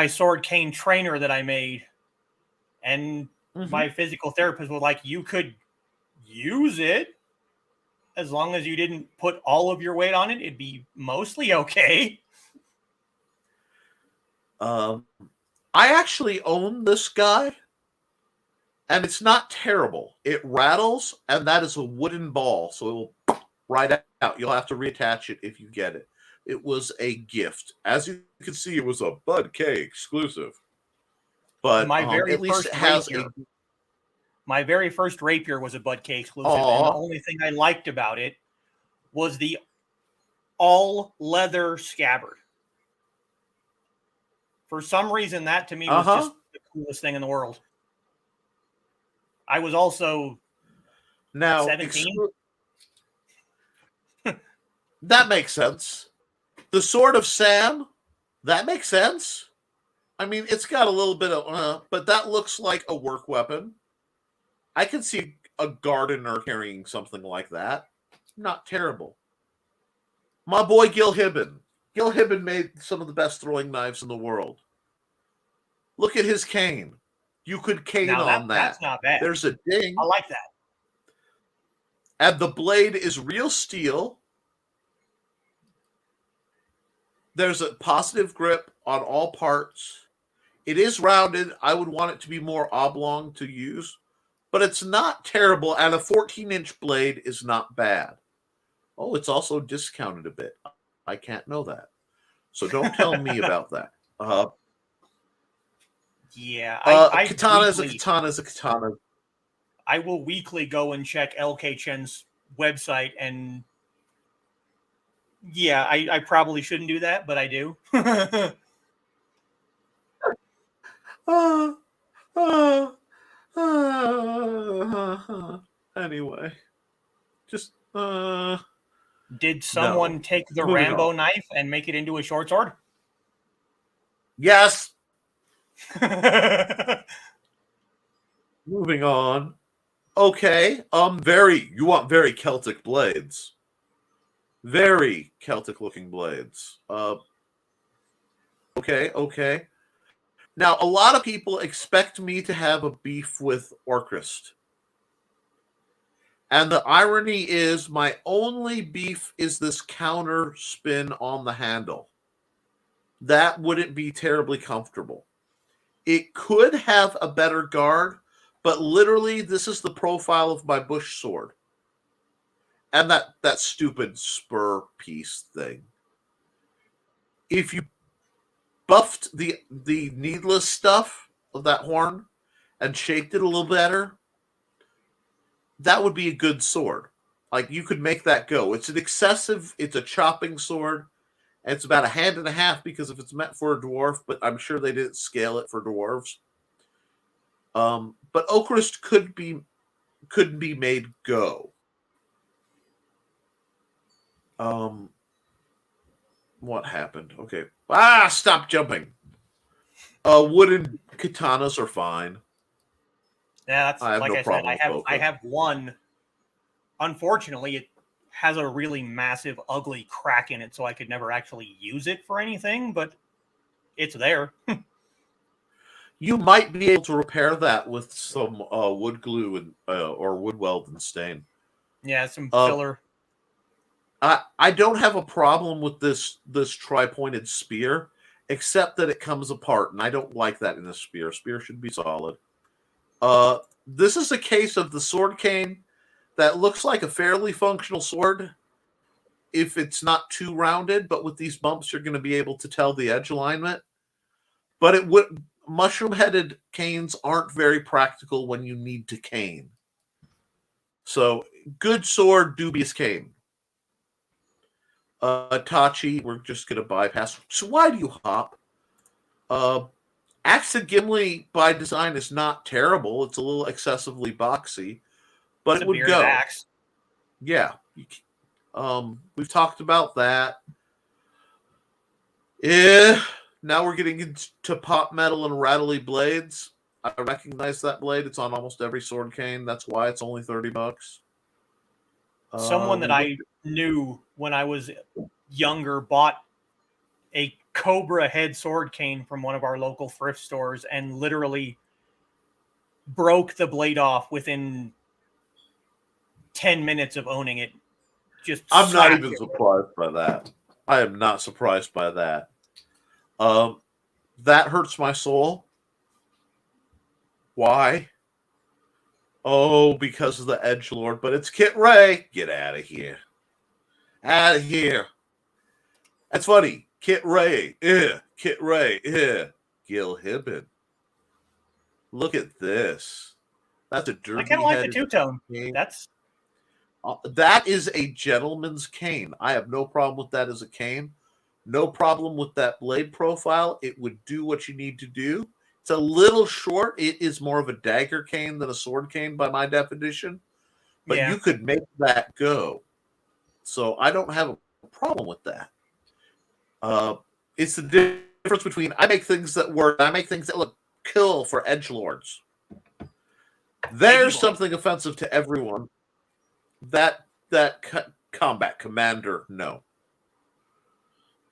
sword cane trainer that I made, and my physical therapist was like, you could use it as long as you didn't put all of your weight on it, it'd be mostly okay. I actually own this guy, and it's not terrible. It rattles, and that is a wooden ball, so it will right out. You'll have to reattach it if you get it. It was a gift. As you can see, it was a Bud K exclusive. But at least it has my very first rapier was a Bud K exclusive, and the only thing I liked about it was the all-leather scabbard. For some reason, that to me was just the coolest thing in the world. I was also 17. That makes sense. The Sword of Sam, that makes sense. I mean, it's got a little bit of, but that looks like a work weapon. I can see a gardener carrying something like that. Not terrible. My boy Gil Hibben. Gil Hibben made some of the best throwing knives in the world. Look at his cane. You could cane Now on that's that. not bad. There's a ding. I like that. And the blade is real steel. There's a positive grip on all parts. It is rounded. I would want it to be more oblong to use, but it's not terrible. And a 14-inch blade is not bad. Oh, it's also discounted a bit. I can't know that. So don't tell me about that. Yeah, Katana is a katana is a katana. I will weekly go and check LK Chen's website, and yeah, I probably shouldn't do that, but I do. Anyway, just Did someone take the Moving Rambo on. knife and make it into a short sword? Yes. Moving on. Okay. You want very Celtic blades. Very Celtic looking blades. Okay. Now, a lot of people expect me to have a beef with Orcrist. And the irony is, my only beef is this counter spin on the handle. That wouldn't be terribly comfortable. It could have a better guard, but literally, this is the profile of my bush sword. And that stupid spur piece thing. If you buffed the needless stuff of that horn and shaped it a little better, that would be a good sword. Like, you could make that go. It's a chopping sword, and it's about a hand and a half because if it's meant for a dwarf, but I'm sure they didn't scale it for dwarves. But Oakrist could be made go. What happened? Okay. Stop jumping. Wooden katanas are fine. Yeah, that's I have like no I said. problem I have one. Unfortunately, it has a really massive, ugly crack in it, so I could never actually use it for anything. But it's there. You might be able to repair that with some wood glue and or wood weld and stain. Yeah, some filler. I don't have a problem with this tri-pointed spear, except that it comes apart, and I don't like that in a spear. Spear should be solid. This is a case of the sword cane that looks like a fairly functional sword if it's not too rounded, but with these bumps you're going to be able to tell the edge alignment. But mushroom-headed canes aren't very practical when you need to cane. So, good sword, dubious cane. Tachi, we're just going to bypass. So why do you hop? Axe of Gimli by design is not terrible. It's a little excessively boxy, but It's it would go. Axe. Yeah. We've talked about that. Now we're getting into pot metal and rattly blades. I recognize that blade. It's on almost every sword cane. That's why it's only $30. Someone that I knew when I was younger bought a Cobra head sword cane from one of our local thrift stores and literally broke the blade off within 10 minutes of owning it. I'm not even surprised by that. I am not surprised by that. That hurts my soul. Why? Oh, because of the edgelord, but it's Kit Ray. Get out of here. Out of here. That's funny. Kit Ray. Kit Ray. Gil Hibben. Look at this. That's a derby. I kind of like the two-tone. That is a gentleman's cane. I have no problem with that as a cane. No problem with that blade profile. It would do what you need to do. It's a little short. It is more of a dagger cane than a sword cane by my definition. But you could make that go. So I don't have a problem with that. It's the difference between I make things that work, I make things that look cool for edgelords. There's something offensive to everyone. That combat commander, no.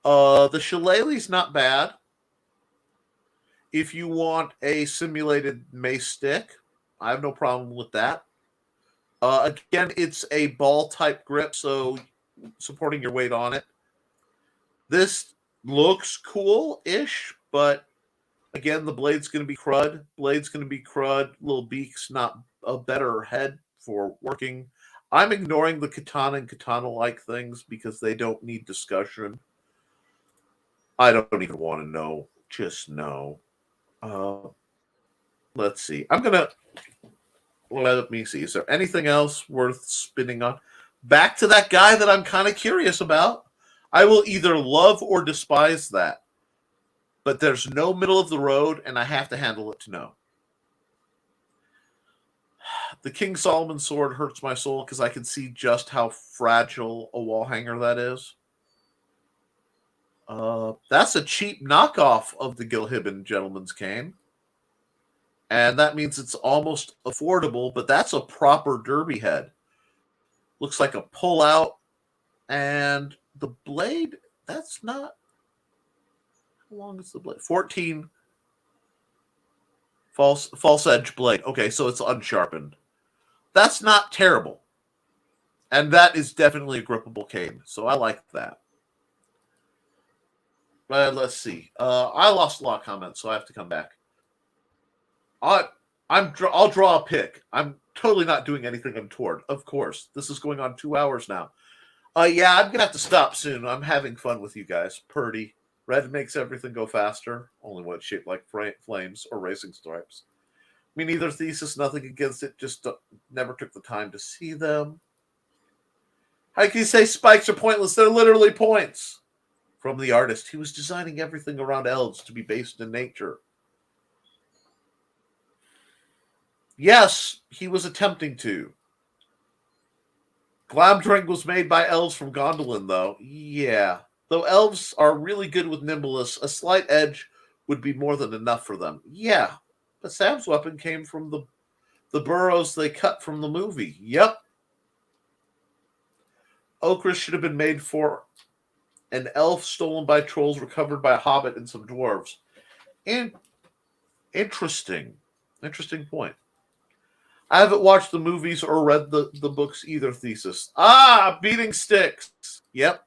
The shillelagh's not bad. If you want a simulated mace stick, I have no problem with that. Again, it's a ball type grip, so supporting your weight on it. This looks cool-ish, but again, the blade's going to be crud. Little beak's not a better head for working. I'm ignoring the katana and katana-like things because they don't need discussion. I don't even want to know. Just no. Let's see. Let me see. Is there anything else worth spinning on? Back to that guy that I'm kind of curious about. I will either love or despise that. But there's no middle of the road, and I have to handle it to know. The King Solomon sword hurts my soul because I can see just how fragile a wall hanger that is. That's a cheap knockoff of the Gilhibben Gentleman's Cane. And that means it's almost affordable, but that's a proper derby head. Looks like a pull-out. And the blade, that's not... How long is the blade? 14 false edge blade. Okay, so it's unsharpened. That's not terrible. And that is definitely a grippable cane. So I like that. Let's see. I lost a lot of comments, so I have to come back. I'll draw a pick. I'm totally not doing anything untoward. Of course. This is going on 2 hours now. Yeah, I'm going to have to stop soon. I'm having fun with you guys. Purdy. Red makes everything go faster. Only when it's shaped like flames or racing stripes. Me neither thesis, nothing against it. Just never took the time to see them. How can you say spikes are pointless? They're literally points. From the artist, he was designing everything around elves to be based in nature. Yes, he was attempting to. Glamdring was made by elves from Gondolin, though. Yeah. Though elves are really good with nimbleness, a slight edge would be more than enough for them. Yeah. But Sam's weapon came from the burrows they cut from the movie. Yep. Okra should have been made for an elf stolen by trolls, recovered by a hobbit and some dwarves. Interesting point. I haven't watched the movies or read the books either, thesis. Beating sticks. Yep.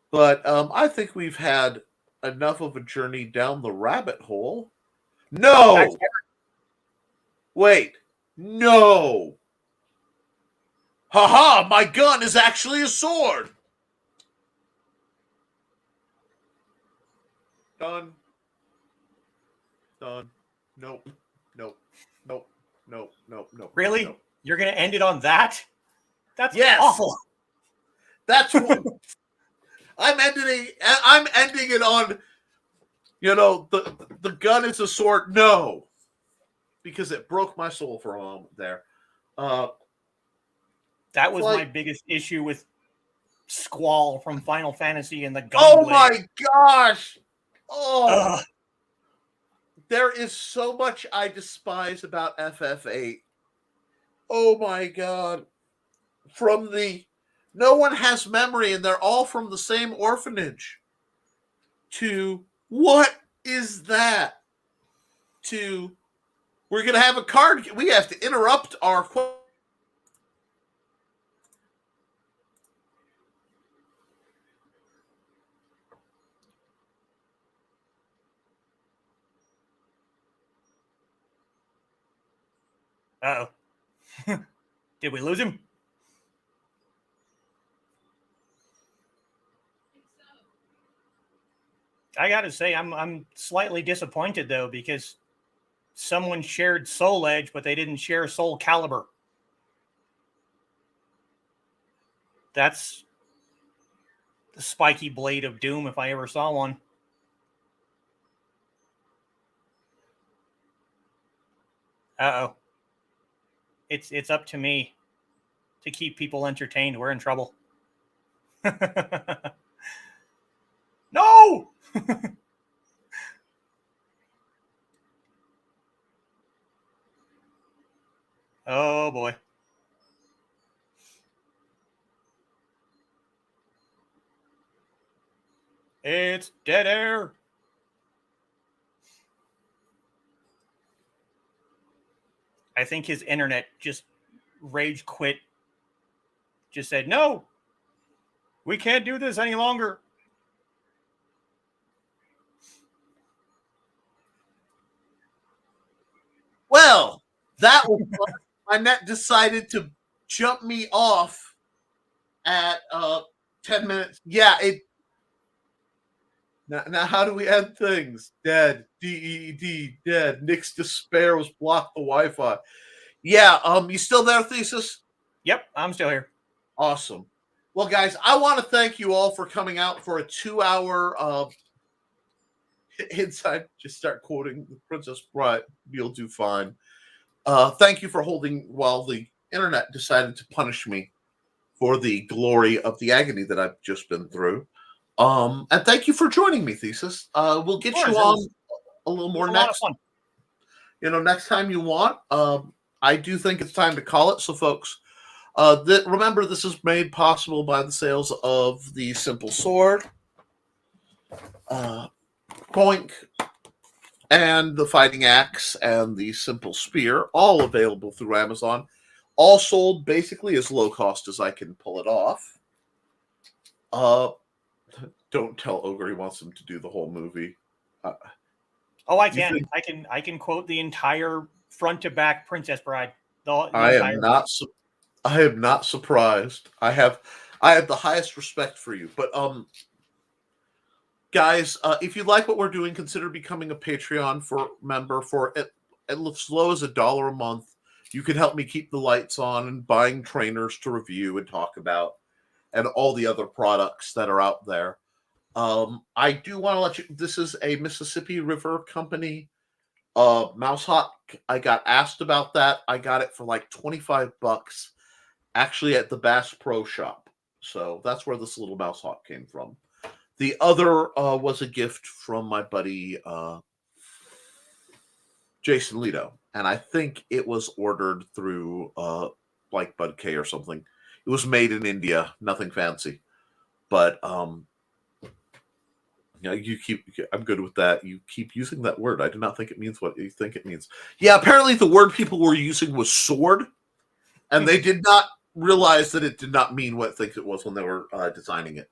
But I think we've had enough of a journey down the rabbit hole. No! Wait. No! Haha! My gun is actually a sword! Done. Nope. Really? Nope. You're going to end it on that? That's awful. That's what I'm ending it on, the gun is a sword. No. Because it broke my soul for a moment there. That was my biggest issue with Squall from Final Fantasy and the gun. Oh my gosh. Oh. There is so much I despise about FF8. Oh my god. No one has memory and they're all from the same orphanage. To what is that? To we're going to have a card. We have to interrupt our. Uh-oh. Did we lose him? I got to say, I'm slightly disappointed, though, because someone shared Soul Edge, but they didn't share Soul Calibur. That's the spiky blade of doom if I ever saw one. Uh-oh. It's up to me to keep people entertained. We're in trouble. No! Oh boy. It's dead air. I think his internet just rage quit. Just said, no, we can't do this any longer. Well, that was fun. My net decided to jump me off at 10 minutes. Yeah, it. Now how do we end things? Dead. DED. Dead. Nick's despair was blocked the Wi-Fi. Yeah. You still there, Thesis? Yep, I'm still here. Awesome. Well, guys, I want to thank you all for coming out for a 2-hour inside. Just start quoting the Princess Bride. You'll do fine. Thank you for holding while the internet decided to punish me for the glory of the agony that I've just been through. And thank you for joining me, Thesis. We'll get you on a little more next. Next time you want. I do think it's time to call it. So, folks, remember this is made possible by the sales of the Simple Sword, Boink, and the Fighting Axe and the Simple Spear, all available through Amazon. All sold basically as low cost as I can pull it off. Don't tell Ogre he wants him to do the whole movie. I can. I can quote the entire front to back Princess Bride. I am not surprised. I have the highest respect for you. But guys, if you like what we're doing, consider becoming a Patreon member for as low as $1 a month. You can help me keep the lights on and buying trainers to review and talk about, and all the other products that are out there. I do want to let you. This is a Mississippi River company. Mouse Hawk. I got asked about that. I got it for like $25, actually at the Bass Pro Shop. So that's where this little Mouse Hawk came from. The other was a gift from my buddy Jason Leto, and I think it was ordered through like Bud K or something. It was made in India, nothing fancy, but I'm good with that. You keep using that word. I do not think it means what you think it means. Yeah, apparently the word people were using was sword, and they did not realize that it did not mean what it thinks it was when they were designing it.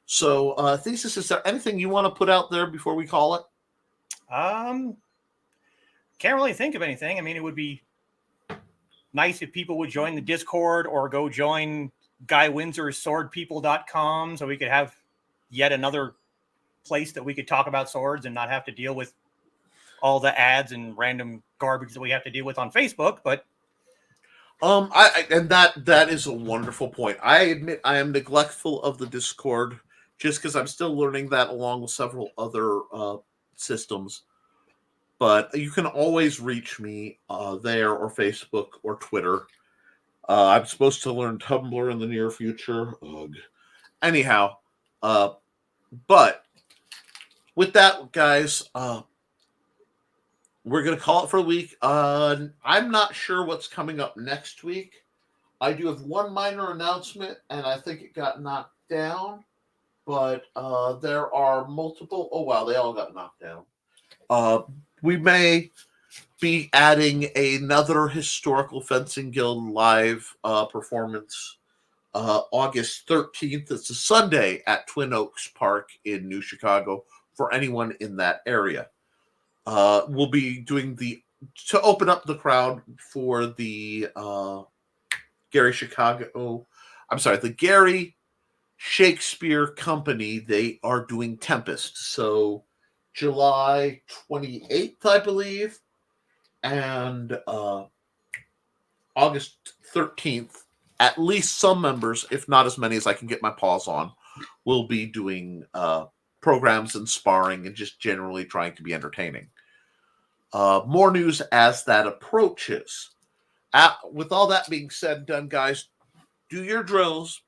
So, Thesis, is there anything you want to put out there before we call it? Can't really think of anything. I mean, it would be nice if people would join the Discord or go join GuyWindsorSwordPeople.com so we could have yet another place that we could talk about swords and not have to deal with all the ads and random garbage that we have to deal with on Facebook. But that is a wonderful point. I admit I am neglectful of the Discord just because I'm still learning that along with several other systems. But you can always reach me there or Facebook or Twitter. I'm supposed to learn Tumblr in the near future. Ugh. Anyhow, but with that, guys, we're going to call it for a week. I'm not sure what's coming up next week. I do have one minor announcement, and I think it got knocked down. But there are multiple. Oh, wow, they all got knocked down. We may be adding another Historical Fencing Guild live performance August 13th. It's a Sunday at Twin Oaks Park in New Chicago for anyone in that area. We'll be doing to open up the crowd for the the Gary Shakespeare Company. They are doing Tempest. So July 28th, I believe, and August 13th, at least some members, if not as many as I can get my paws on, will be doing programs and sparring and just generally trying to be entertaining. More news as that approaches. With all that being said and done, guys, do your drills,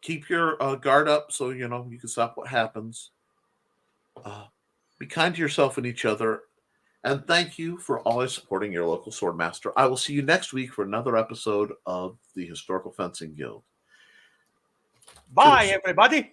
keep your guard up so you know you can stop what happens. Be kind to yourself and each other, and thank you for always supporting your local swordmaster. I will see you next week for another episode of the Historical Fencing Guild. Bye, everybody.